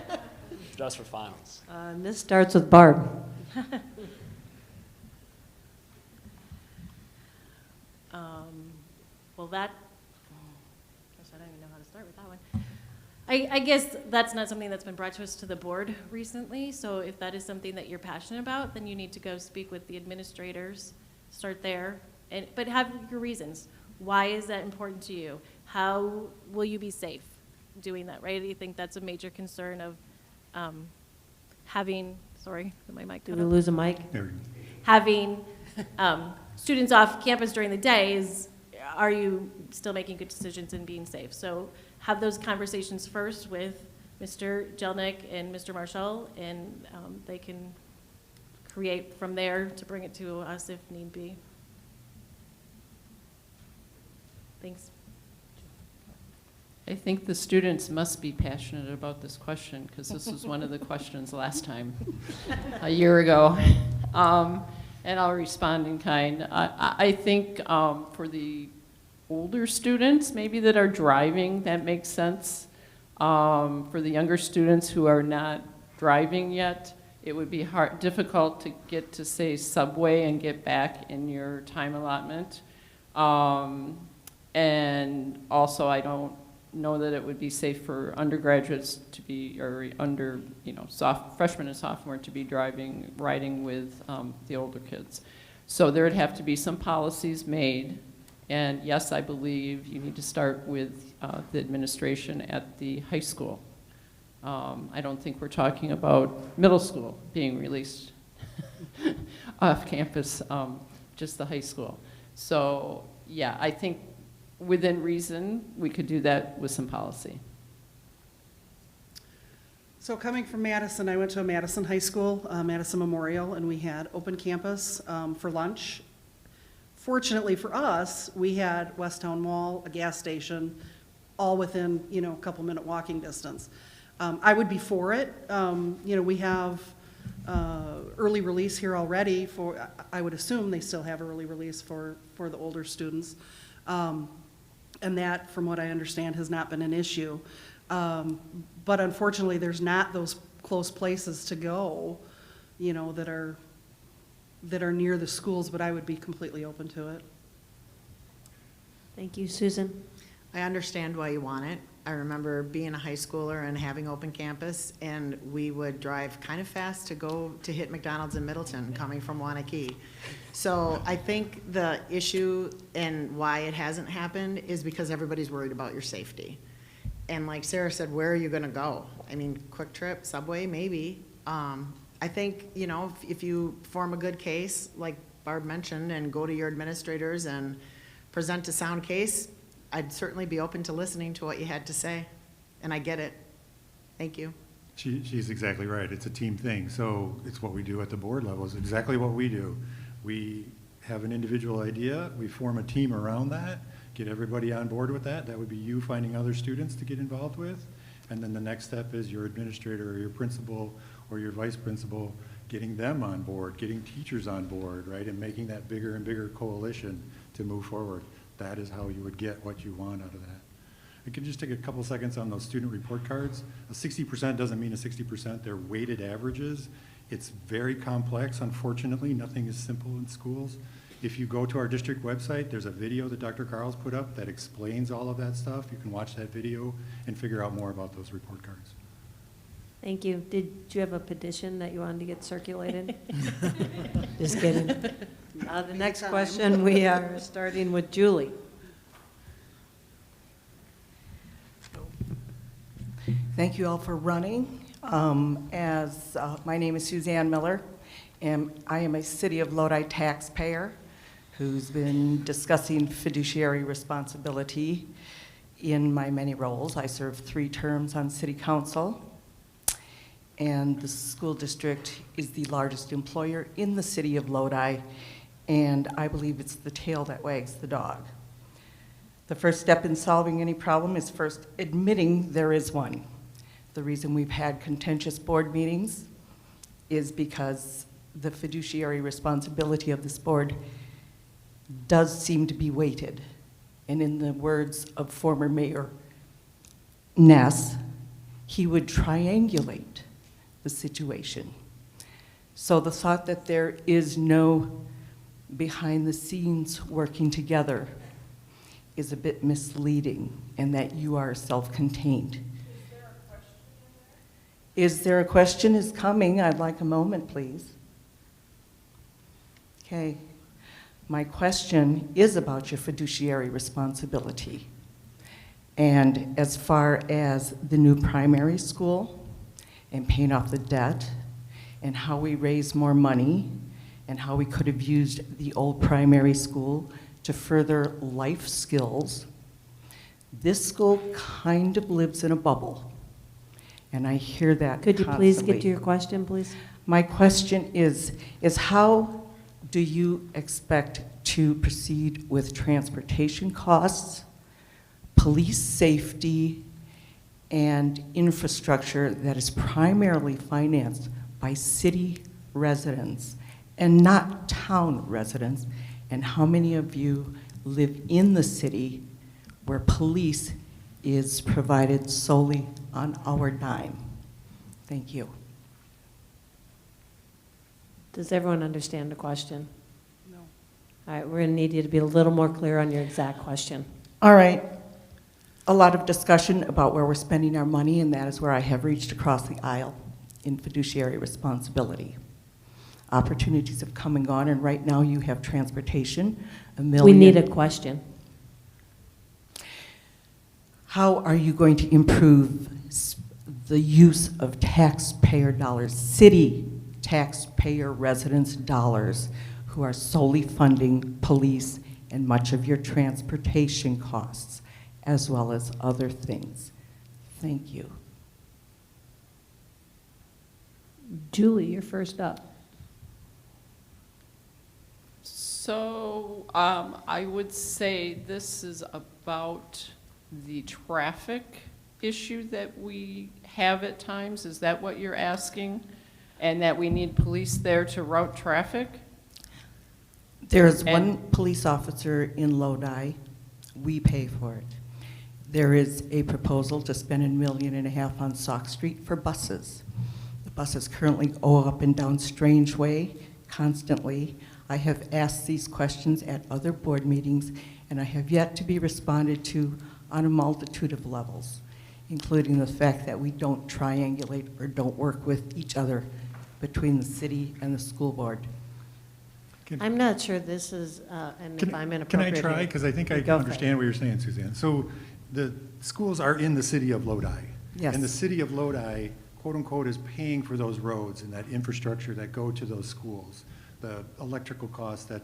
just for finals? And this starts with Barb. Well, gosh, I don't even know how to start with that one. I guess that's not something that's been brought to us to the board recently, so if that is something that you're passionate about, then you need to go speak with the administrators, start there, but have your reasons. Why is that important to you? How will you be safe doing that, right? Do you think that's a major concern of having, sorry, did my mic Did cut we off? lose a mic? There we go. Having students off campus during the day are you still making good decisions and being safe? So have those conversations first with Mr. Jelnick and Mr. Marshall, and they can create from there to bring it to us if need be. Thanks. I think the students must be passionate about this question, because this was one of the questions last time, a year ago. And I'll respond in kind. I think for the older students, maybe that are driving, that makes sense. For the younger students who are not driving yet, it would be difficult to get to, say, Subway and get back in your time allotment. And also, I don't know that it would be safe for undergraduates to be, or freshmen and sophomore to be riding with the older kids. So there would have to be some policies made. And yes, I believe you need to start with the administration at the high school. I don't think we're talking about middle school being released off campus, just the high school. So yeah, I think within reason, we could do that with some policy. So coming from Madison, I went to a Madison high school, Madison Memorial, and we had open campus for lunch. Fortunately for us, we had West Town Mall, a gas station, all within, a couple-minute walking distance. I would be for it. We have early release here already for, I would assume they still have early release for the older students. And that, from what I understand, has not been an issue. But unfortunately, there's not those close places to go, that are that are near the schools, but I would be completely open to it. Thank you, Susan. I understand why you want it. I remember being a high schooler and having open campus, and we would drive kind of fast to go to hit McDonald's in Middleton, coming from Wanakee. So I think the issue and why it hasn't happened is because everybody's worried about your safety. And like Sarah said, where are you gonna go? I mean, Quick Trip, Subway, maybe. I think, you know, if you form a good case, like Barb mentioned, and go to your administrators and present a sound case, I'd certainly be open to listening to what you had to say, and I get it. Thank you. She's exactly right. It's a team thing. So it's what we do at the board level. It's exactly what we do. We have an individual idea. We form a team around that, get everybody on board with that. That would be you finding other students to get involved with. And then the next step is your administrator or your principal or your vice principal getting them on board, getting teachers on board, right, and making that bigger and bigger coalition to move forward. That is how you would get what you want out of that. I can just take a couple seconds on those student report cards. A 60% doesn't mean a 60%. They're weighted averages. It's very complex, unfortunately. Nothing is simple in schools. If you go to our district website, there's a video that Dr. Carl's put up that explains all of that stuff. You can watch that video and figure out more about those report cards. Thank you. Did you have a petition that you wanted to get circulated? Just kidding. The next question, we are starting with Julie. Thank you all for running. My name is Suzanne Miller, and I am a City of Lodi taxpayer who's been discussing fiduciary responsibility in my many roles. I served 3 terms on City Council, and the school district is the largest employer in the City of Lodi, and I believe it's the tail that wags the dog. The first step in solving any problem is first admitting there is one. The reason we've had contentious board meetings is because the fiduciary responsibility of this board does seem to be weighted. And in the words of former Mayor Ness, he would triangulate the situation. So the thought that there is no behind the scenes working together is a bit misleading, and that you are self-contained. Is there a question? Is coming. I'd like a moment, please. Okay. My question is about your fiduciary responsibility. And as far as the new primary school and paying off the debt and how we raise more money and how we could have used the old primary school to further life skills, this school kind of lives in a bubble. And I hear that Could you constantly. please get to your question, please? My question is how do you expect to proceed with transportation costs, police safety, and infrastructure that is primarily financed by city residents and not town residents? And how many of you live in the city where police is provided solely on our dime? Thank you. Does everyone understand the question? No. All right, we're going to need you to be a little more clear on your exact question. All right. A lot of discussion about where we're spending our money, and that is where I have reached across the aisle in fiduciary responsibility. Opportunities have come and gone, and right now you have transportation, $1 million. We need a question. How are you going to improve the use of taxpayer dollars, city taxpayer residents' dollars, who are solely funding police and much of your transportation costs, as well as other things? Thank you. Julie, you're first up. So I would say this is about the traffic issue that we have at times. Is that what you're asking? And that we need police there to route traffic? There's one police officer in Lodi. We pay for it. There is a proposal to spend $1.5 million on Sauk Street for buses. The buses currently go up and down Strange Way constantly. I have asked these questions at other board meetings, and I have yet to be responded to on a multitude of levels, including the fact that we don't triangulate or don't work with each other between the city and the school board. I'm not sure this is, and if I'm inappropriate. Can I try? here- Because I think I Go for it. understand what you're saying, Suzanne. So the schools are in the city of Lodi. Yes. And the city of Lodi, quote unquote, is paying for those roads and that infrastructure that go to those schools. The electrical costs that,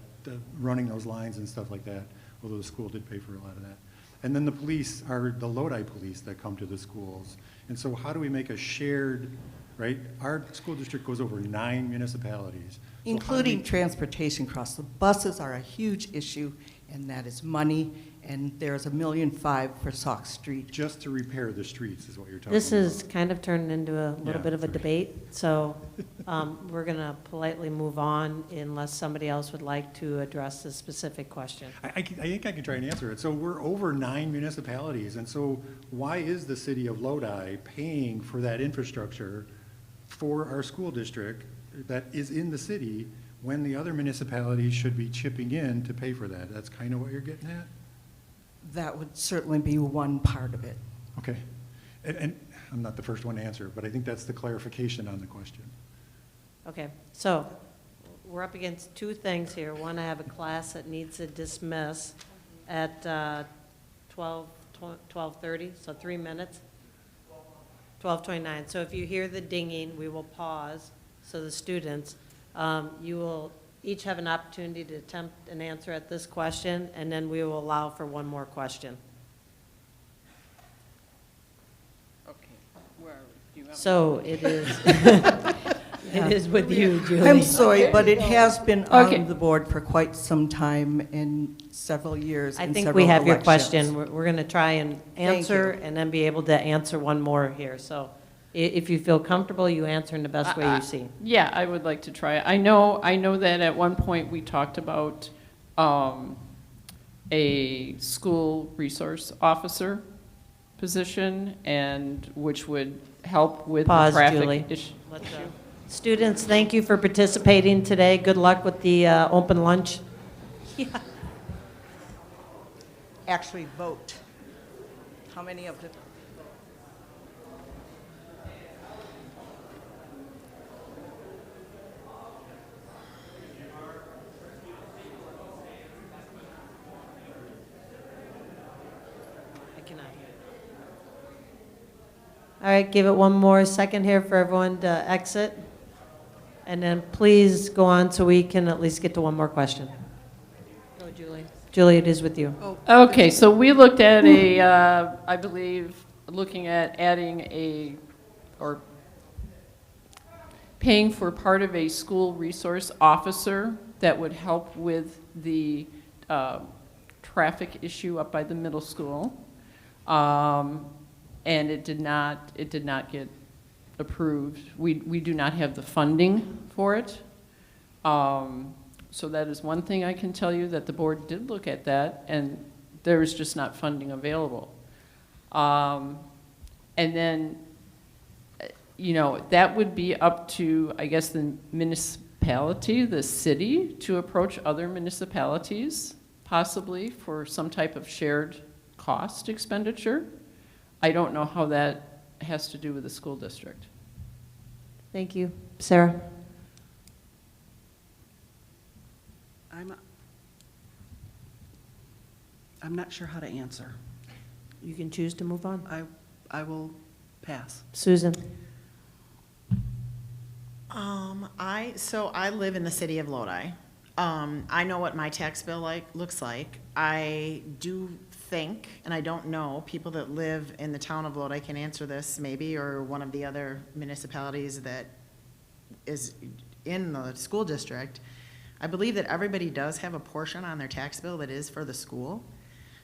running those lines and stuff like that, although the school did pay for a lot of that. And then the police are the Lodi police that come to the schools. And so how do we make a shared, right? Our school district goes over 9 municipalities. So how do Including we- transportation costs. The buses are a huge issue, and that is money, and there's $1.5 million for Sauk Street. Just to repair the streets is what you're talking about. This is kind of turned into a little Yeah, bit of a sorry. debate, so we're going to politely move on unless somebody else would like to address this specific question. I think I can try and answer it. So we're over 9 municipalities, and so why is the city of Lodi paying for that infrastructure for our school district that is in the city when the other municipalities should be chipping in to pay for that? That's kind of what you're getting at? That would certainly be one part of it. Okay. And I'm not the first one to answer, but I think that's the clarification on the question. Okay, so we're up against two things here. One, I have a class that needs to dismiss at 12:30, so 3 minutes. 12:29. So if you hear the dinging, we will pause. So the students, you will each have an opportunity to attempt an answer at this question, and then we will allow for one more question. Okay, where, do you want me- So it is, it is with you, Julie. I'm sorry, but it has been Okay. on the board for quite some time in several years I and think several we have your elections. question. We're going to try and answer you. and then be able to answer one more here. So if you feel comfortable, you answer in the best way you see. Yeah, I would like to try it. I know that at one point we talked about a school resource officer position, and which would help with the Pause, traffic Julie. issue. Students, thank you for participating today. Good luck with the open lunch. Actually vote. How many of the? I cannot hear. All right, give it one more second here for everyone to exit. And then please go on so we can at least get to one more question. Go, Julie. Julie, it is with you. Okay, so we looked at I believe, looking at adding or paying for part of a school resource officer that would help with the traffic issue up by the middle school. And it did not get approved. We do not have the funding for it. So that is one thing I can tell you, that the board did look at that, and there is just not funding available. And then, that would be up to, I guess, the municipality, the city, to approach other municipalities, possibly for some type of shared cost expenditure. I don't know how that has to do with the school district. Thank you. Sarah? I'm not sure how to answer. You can choose to move on. I will pass. Susan? I live in the city of Lodi. I know what my tax bill looks like. I do think, and I don't know, people that live in the town of Lodi can answer this maybe, or one of the other municipalities that is in the school district. I believe that everybody does have a portion on their tax bill that is for the school.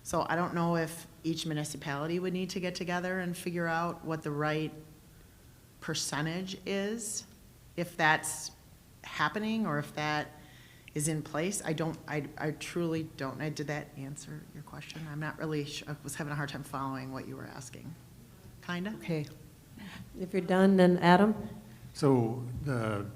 So I don't know if each municipality would need to get together and figure out what the right percentage is, if that's happening or if that is in place. I truly don't. Did that answer your question? I'm not really sure. I was having a hard time following what you were asking. Kinda? Okay. If you're done, then Adam? So the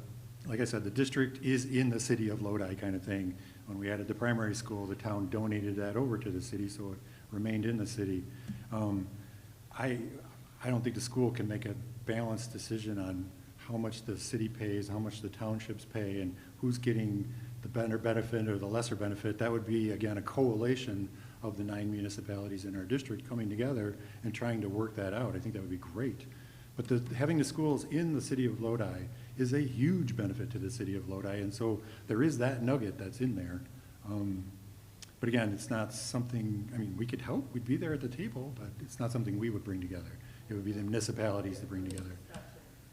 like I said, the district is in the city of Lodi kind of thing. When we added the primary school, the town donated that over to the city, so it remained in the city. I don't think the school can make a balanced decision on how much the city pays, how much the townships pay, and who's getting the better benefit or the lesser benefit. That would be, again, a coalition of the 9 municipalities in our district coming together and trying to work that out. I think that would be great. But having the schools in the city of Lodi is a huge benefit to the city of Lodi, and so there is that nugget that's in there. But again, it's not something, I mean, we could help, we'd be there at the table, but it's not something we would bring together. It would be the municipalities to bring together.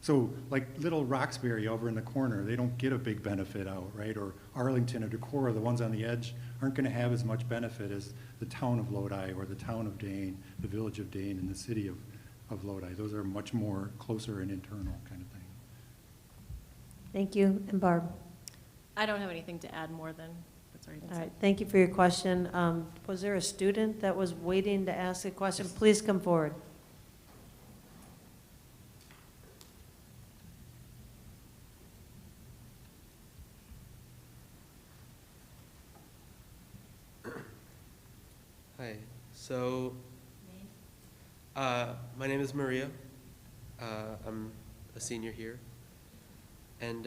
So like little Roxbury over in the corner, they don't get a big benefit out, right? Or Arlington or Decorah, the ones on the edge, aren't going to have as much benefit as the town of Lodi or the town of Dane, the village of Dane, and the city of Lodi. Those are much more closer and internal kind of thing. Thank you. And Barb? I don't have anything to add more than what's already been All said. right, thank you for your question. Was there a student that was waiting to ask a question? Please come forward. Hi. So, my name is Maria. I'm a senior here, and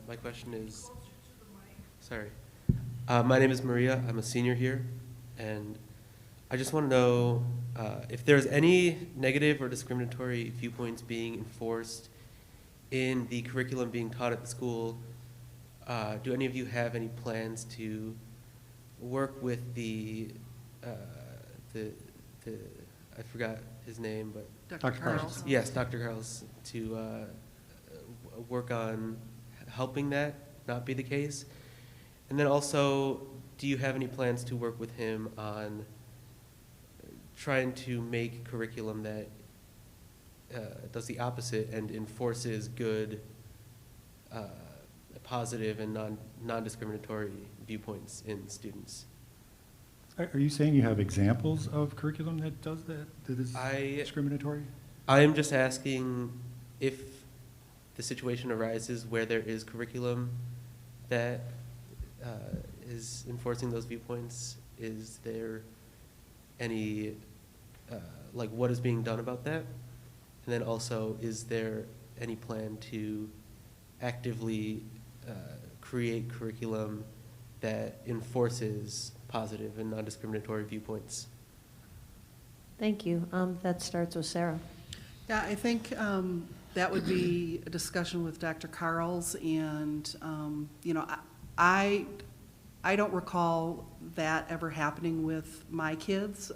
my question is. Sorry. My name is Maria. I'm a senior here, and I just want to know if there's any negative or discriminatory viewpoints being enforced in the curriculum being taught at the school. Do any of you have any plans to work with the I forgot his name, but Dr. Carls. Yes, Dr. Carls, to work on helping that not be the case? And then also, do you have any plans to work with him on trying to make curriculum that does the opposite and enforces good, positive and non-discriminatory viewpoints in students? Are you saying you have examples of curriculum that does that is discriminatory? I am just asking if the situation arises where there is curriculum that is enforcing those viewpoints. Is there any, like, what is being done about that? And then also, is there any plan to actively create curriculum that enforces positive and non-discriminatory viewpoints? Thank you. That starts with Sarah. Yeah, I think that would be a discussion with Dr. Carls, and you know, I don't recall that ever happening with my kids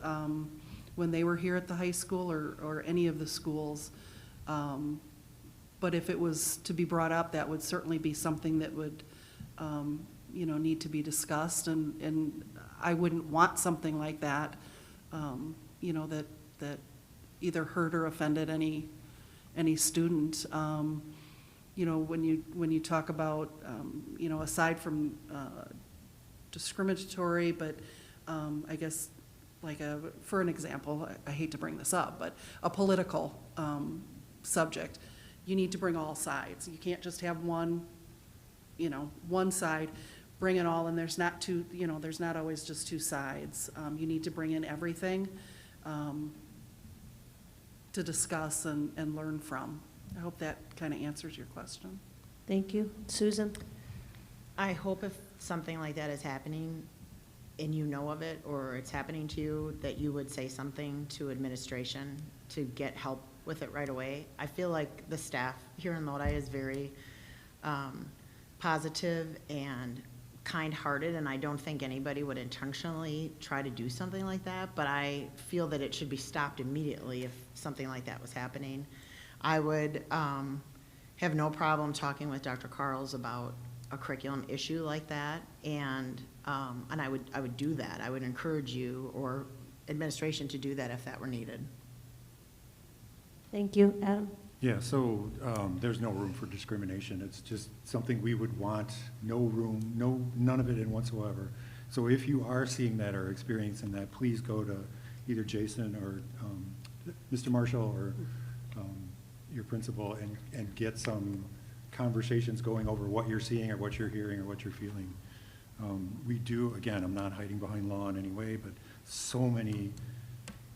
when they were here at the high school or any of the schools. But if it was to be brought up, that would certainly be something that would you know, need to be discussed, and I wouldn't want something like that, you know, that either hurt or offended any student. You know, when you talk about, you know, aside from discriminatory, but I guess like for an example, I hate to bring this up, but a political subject, you need to bring all sides. You can't just have one, you know, one side. Bring it all, and there's not two, you know, there's not always just two sides. You need to bring in everything to discuss and learn from. I hope that kind of answers your question. Thank you. Susan? I hope if something like that is happening and you know of it, or it's happening to you, that you would say something to administration to get help with it right away. I feel like the staff here in Lodi is very positive and kind-hearted, and I don't think anybody would intentionally try to do something like that, but I feel that it should be stopped immediately if something like that was happening. I would have no problem talking with Dr. Carls about a curriculum issue like that, and I would do that. I would encourage you or administration to do that if that were needed. Thank you. Adam? Yeah, so there's no room for discrimination. It's just something we would want, no room, none of it in whatsoever. So if you are seeing that or experiencing that, please go to either Jason or Mr. Marshall or your principal and get some conversations going over what you're seeing or what you're hearing or what you're feeling. We do, again, I'm not hiding behind law in any way, but so many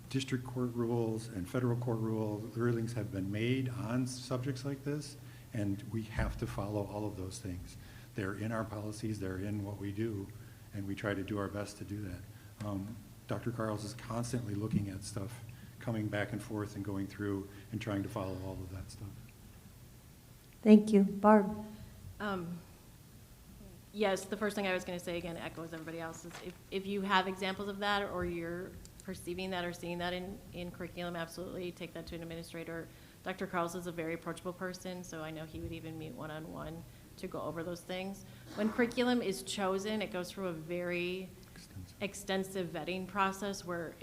district court rules and federal court rulings have been made on subjects like this, and we have to follow all of those things. They're in our policies, they're in what we do, and we try to do our best to do that. Dr. Carls is constantly looking at stuff, coming back and forth and going through and trying to follow all of that stuff. Thank you. Barb? Yes, the first thing I was going to say, again, echoes everybody else's. If you have examples of that, or you're perceiving that or seeing that in curriculum, absolutely take that to an administrator. Dr. Carls is a very approachable person, so I know he would even meet one-on-one to go over those things. When curriculum is chosen, it goes through a very extensive vetting process where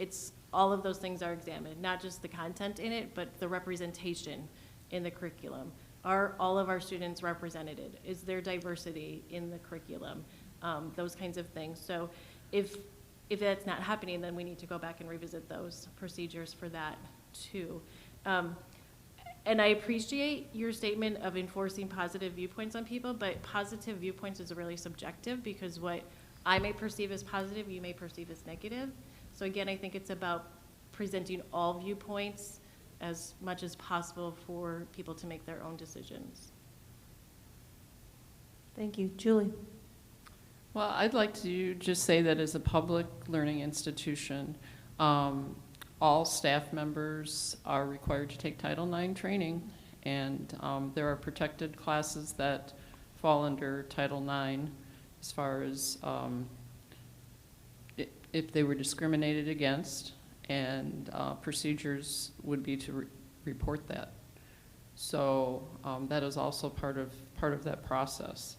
all of those things are examined, not just the content in it, but the representation in the curriculum. Are all of our students represented? Is there diversity in the curriculum? Those kinds of things. So if that's not happening, then we need to go back and revisit those procedures for that too. And I appreciate your statement of enforcing positive viewpoints on people, but positive viewpoints is really subjective, because what I may perceive as positive, you may perceive as negative. So again, I think it's about presenting all viewpoints as much as possible for people to make their own decisions. Thank you. Julie? Well, I'd like to just say that as a public learning institution, all staff members are required to take Title IX training, and there are protected classes that fall under Title IX as far as if they were discriminated against, and procedures would be to report that. So that is also part of that process.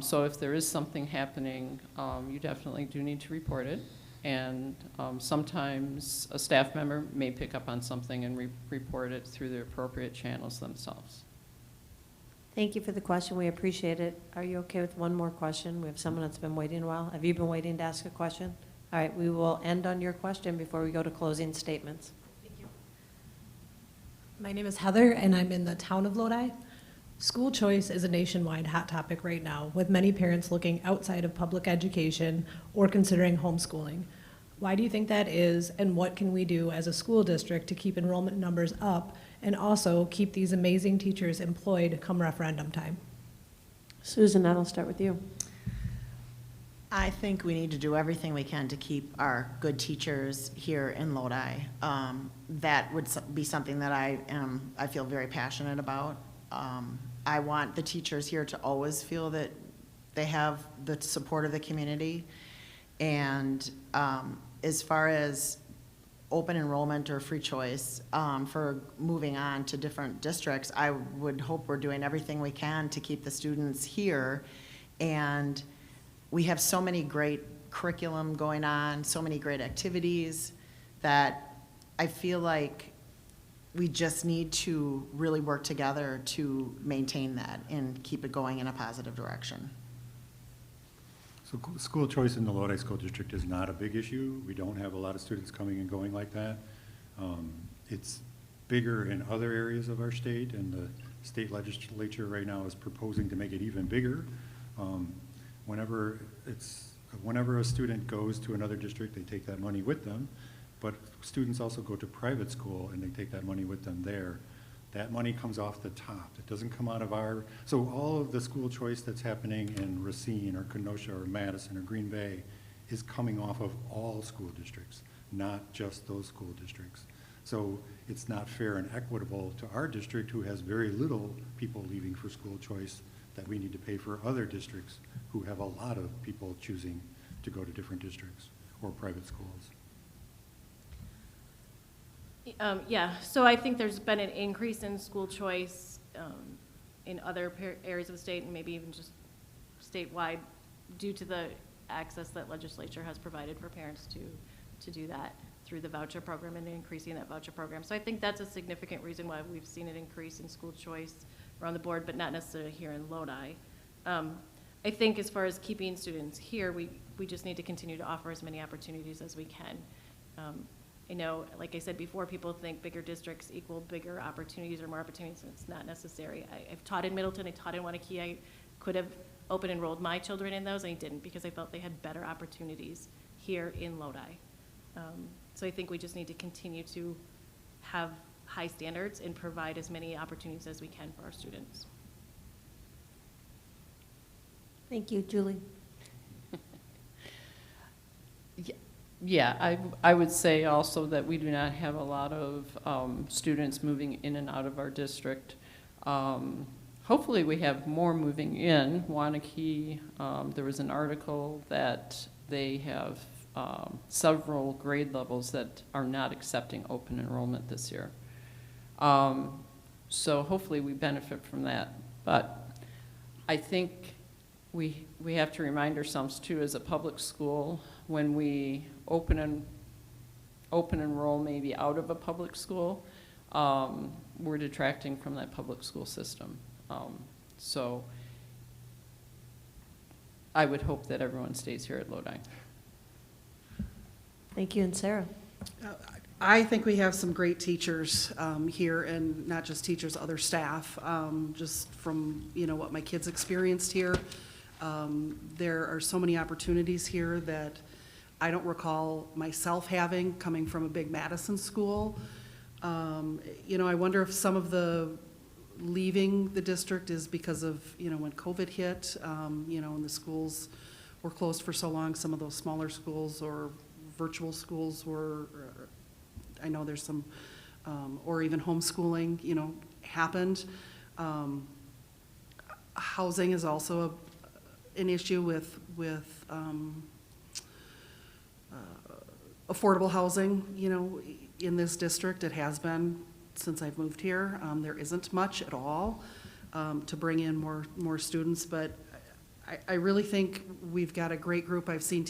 So if there is something happening, you definitely do need to report it. And sometimes a staff member may pick up on something and report it through the appropriate channels themselves. Thank you for the question. We appreciate it. Are you okay with one more question? We have someone that's been waiting a while. Have you been waiting to ask a question? All right, we will end on your question before we go to closing statements. Thank you. My name is Heather, and I'm in the town of Lodi. School choice is a nationwide hot topic right now, with many parents looking outside of public education or considering homeschooling. Why do you think that is, and what can we do as a school district to keep enrollment numbers up and also keep these amazing teachers employed come referendum time? Susan, that'll start with you. I think we need to do everything we can to keep our good teachers here in Lodi. That would be something that I feel very passionate about. I want the teachers here to always feel that they have the support of the community. And as far as open enrollment or free choice for moving on to different districts, I would hope we're doing everything we can to keep the students here. And we have so many great curriculum going on, so many great activities, that I feel like we just need to really work together to maintain that and keep it going in a positive direction. So school choice in the Lodi School District is not a big issue. We don't have a lot of students coming and going like that. It's bigger in other areas of our state, and the state legislature right now is proposing to make it even bigger. Whenever a student goes to another district, they take that money with them, but students also go to private school and they take that money with them there. That money comes off the top. It doesn't come out of so all of the school choice that's happening in Racine or Kenosha or Madison or Green Bay is coming off of all school districts, not just those school districts. So it's not fair and equitable to our district, who has very little people leaving for school choice, that we need to pay for other districts who have a lot of people choosing to go to different districts or private schools. Yeah, so I think there's been an increase in school choice in other areas of the state, and maybe even just statewide, due to the access that legislature has provided for parents to do that through the voucher program and increasing that voucher program. So I think that's a significant reason why we've seen an increase in school choice around the board, but not necessarily here in Lodi. I think as far as keeping students here, we just need to continue to offer as many opportunities as we can. I know, like I said before, people think bigger districts equal bigger opportunities or more opportunities, and it's not necessary. I've taught in Middleton, I taught in Wanakee. I could have open enrolled my children in those, and I didn't because I felt they had better opportunities here in Lodi. So I think we just need to continue to have high standards and provide as many opportunities as we can for our students. Thank you, Julie. Yeah, I would say also that we do not have a lot of students moving in and out of our district. Hopefully we have more moving in. Wanakee, there was an article that they have several grade levels that are not accepting open enrollment this year. So hopefully we benefit from that. But I think we have to remind ourselves too, as a public school, when we open enroll maybe out of a public school, we're detracting from that public school system. So I would hope that everyone stays here at Lodi. Thank you, and Sarah. I think we have some great teachers here, and not just teachers, other staff. Just from what my kids experienced here, there are so many opportunities here that I don't recall myself having coming from a big Madison school. I wonder if some of the leaving the district is because of when COVID hit, and the schools were closed for so long. Some of those smaller schools or virtual schools were. I know there's some, or even homeschooling, happened. Housing is also an issue with affordable housing, in this district. It has been since I've moved here. There isn't much at all to bring in more students, but I really think we've got a great group. I've seen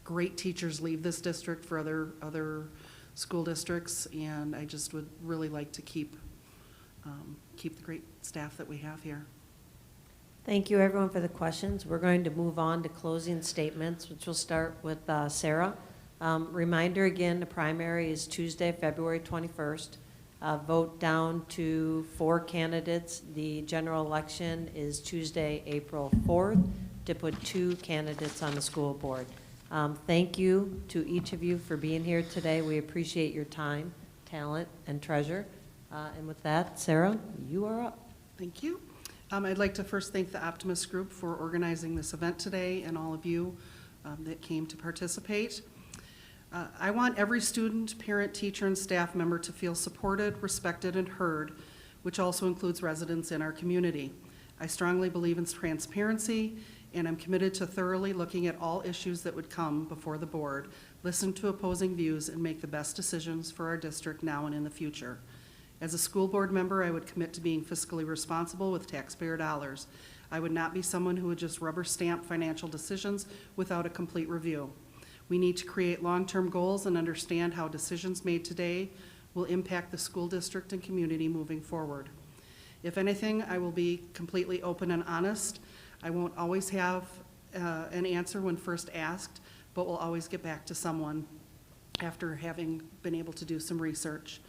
great teachers leave this district for other school districts, and I just would really like to keep the great staff that we have here. Thank you, everyone, for the questions. We're going to move on to closing statements, which will start with Sarah. Reminder again, the primary is Tuesday, February 21st. Vote down to 4 candidates. The general election is Tuesday, April 4th, to put 2 candidates on the school board. Thank you to each of you for being here today. We appreciate your time, talent, and treasure. And with that, Sarah, you are up. Thank you. I'd like to first thank the Optimist Group for organizing this event today, and all of you that came to participate. I want every student, parent, teacher, and staff member to feel supported, respected, and heard, which also includes residents in our community. I strongly believe in transparency, and I'm committed to thoroughly looking at all issues that would come before the board, listen to opposing views, and make the best decisions for our district now and in the future. As a school board member, I would commit to being fiscally responsible with taxpayer dollars. I would not be someone who would just rubber stamp financial decisions without a complete review. We need to create long-term goals and understand how decisions made today will impact the school district and community moving forward. If anything, I will be completely open and honest. I won't always have an answer when first asked, but will always get back to someone after having been able to do some research.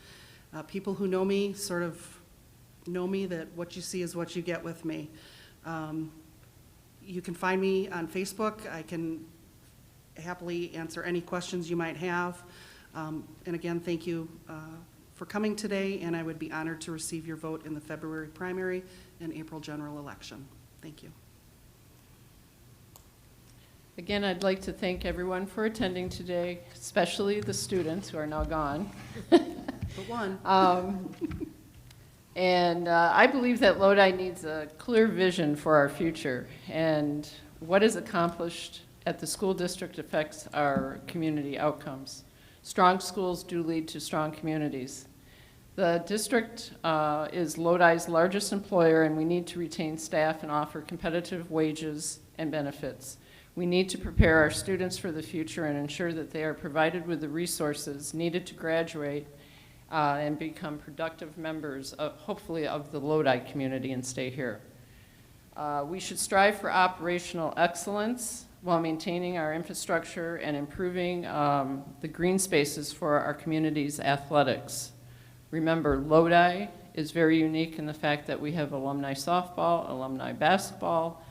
People who know me sort of know me that what you see is what you get with me. You can find me on Facebook. I can happily answer any questions you might have. And again, thank you for coming today, and I would be honored to receive your vote in the February primary and April general election. Thank you. Again, I'd like to thank everyone for attending today, especially the students who are now gone. But one. And I believe that Lodi needs a clear vision for our future, and what is accomplished at the school district affects our community outcomes. Strong schools do lead to strong communities. The district is Lodi's largest employer, and we need to retain staff and offer competitive wages and benefits. We need to prepare our students for the future and ensure that they are provided with the resources needed to graduate and become productive members, hopefully, of the Lodi community and stay here. We should strive for operational excellence. while maintaining our infrastructure and improving the green spaces for our community's athletics. Remember, Lodi is very unique in the fact that we have alumni softball, alumni basketball,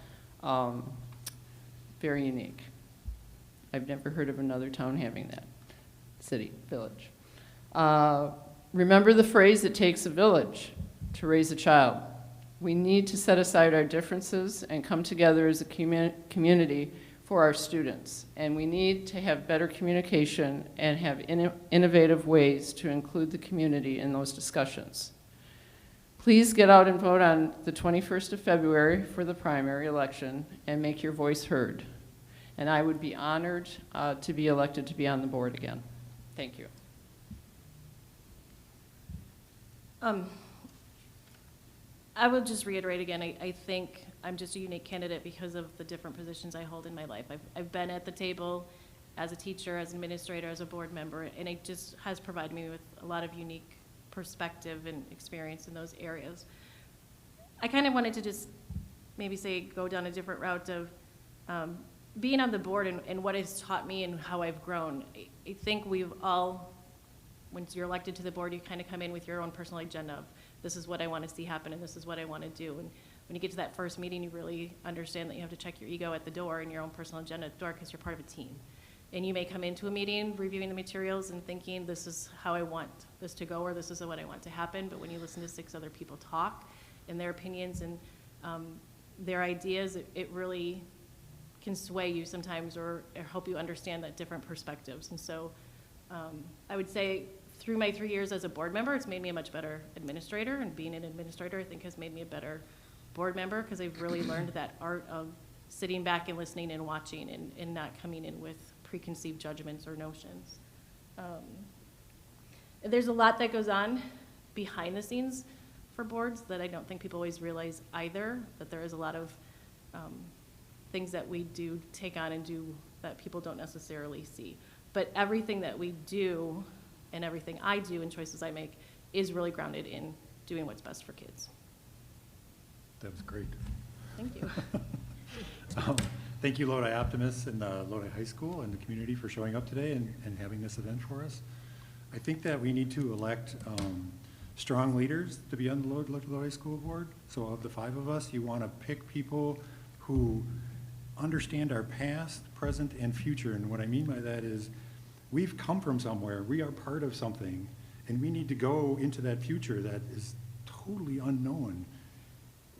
very unique. I've never heard of another town having that, city, village. Remember the phrase, it takes a village to raise a child. We need to set aside our differences and come together as a community for our students. And we need to have better communication and have innovative ways to include the community in those discussions. Please get out and vote on the 21st of February for the primary election and make your voice heard. And I would be honored to be elected to be on the board again. Thank you. I will just reiterate again, I think I'm just a unique candidate because of the different positions I hold in my life. I've been at the table as a teacher, as an administrator, as a board member, and it just has provided me with a lot of unique perspective and experience in those areas. I kind of wanted to just maybe say go down a different route of being on the board and what it's taught me and how I've grown. I think we've all, once you're elected to the board, you kind of come in with your own personal agenda of this is what I want to see happen and this is what I want to do. And when you get to that first meeting, you really understand that you have to check your ego at the door and your own personal agenda at the door because you're part of a team. And you may come into a meeting reviewing the materials and thinking this is how I want this to go or this is what I want to happen. But when you listen to 6 other people talk and their opinions and their ideas, it really can sway you sometimes or help you understand that different perspectives. And so I would say through my 3 years as a board member, it's made me a much better administrator, and being an administrator I think has made me a better board member because I've really learned that art of sitting back and listening and watching and not coming in with preconceived judgments or notions. There's a lot that goes on behind the scenes for boards that I don't think people always realize either, that there is a lot of things that we do take on and do that people don't necessarily see. But everything that we do and everything I do and choices I make is really grounded in doing what's best for kids. That was great. Thank you. Thank you, Lodi Optimists and Lodi High School and the community for showing up today and having this event for us. I think that we need to elect strong leaders to be on the Lodi School Board. So of the 5 of us, you want to pick people who understand our past, present, and future. And what I mean by that is we've come from somewhere, we are part of something, and we need to go into that future that is totally unknown.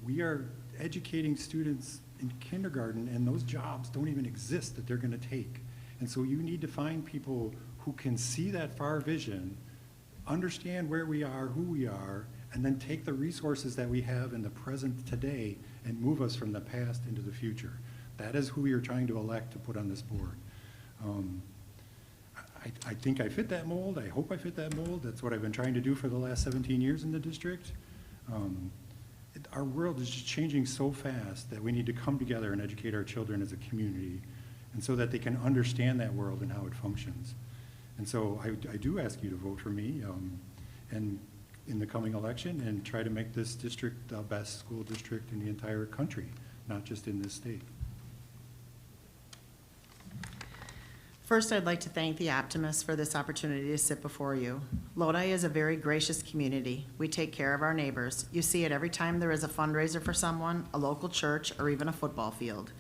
We are educating students in kindergarten, and those jobs don't even exist that they're going to take. And so you need to find people who can see that far vision, understand where we are, who we are, and then take the resources that we have in the present today and move us from the past into the future. That is who we are trying to elect to put on this board. I think I fit that mold. I hope I fit that mold. That's what I've been trying to do for the last 17 years in the district. Our world is just changing so fast that we need to come together and educate our children as a community, and so that they can understand that world and how it functions. And so I do ask you to vote for me and in the coming election and try to make this district the best school district in the entire country, not just in this state. First, I'd like to thank the Optimists for this opportunity to sit before you. Lodi is a very gracious community. We take care of our neighbors. You see it every time there is a fundraiser for someone, a local church, or even a football field.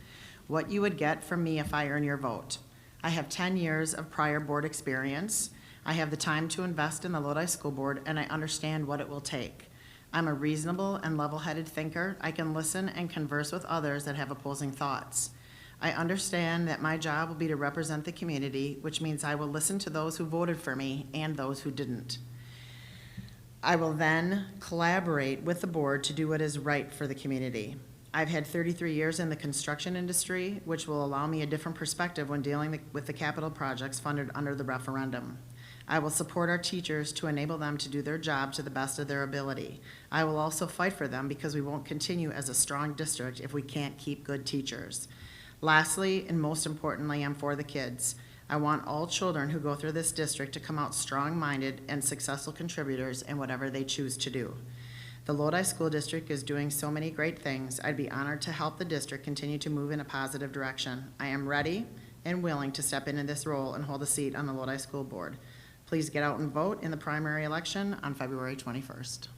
What you would get from me if I earn your vote. I have 10 years of prior board experience. I have the time to invest in the Lodi School Board, and I understand what it will take. I'm a reasonable and level-headed thinker. I can listen and converse with others that have opposing thoughts. I understand that my job will be to represent the community, which means I will listen to those who voted for me and those who didn't. I will then collaborate with the board to do what is right for the community. I've had 33 years in the construction industry, which will allow me a different perspective when dealing with the capital projects funded under the referendum. I will support our teachers to enable them to do their job to the best of their ability. I will also fight for them because we won't continue as a strong district if we can't keep good teachers. Lastly, and most importantly, I'm for the kids. I want all children who go through this district to come out strong-minded and successful contributors in whatever they choose to do. The Lodi School District is doing so many great things. I'd be honored to help the district continue to move in a positive direction. I am ready and willing to step into this role and hold a seat on the Lodi School Board. Please get out and vote in the primary election on February 21st.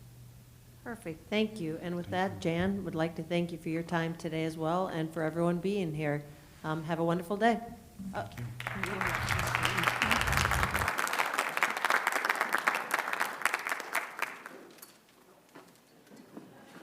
Perfect, thank you. And with that, Jan, would like to thank you for your time today as well, and for everyone being here. Have a wonderful day. Thank you.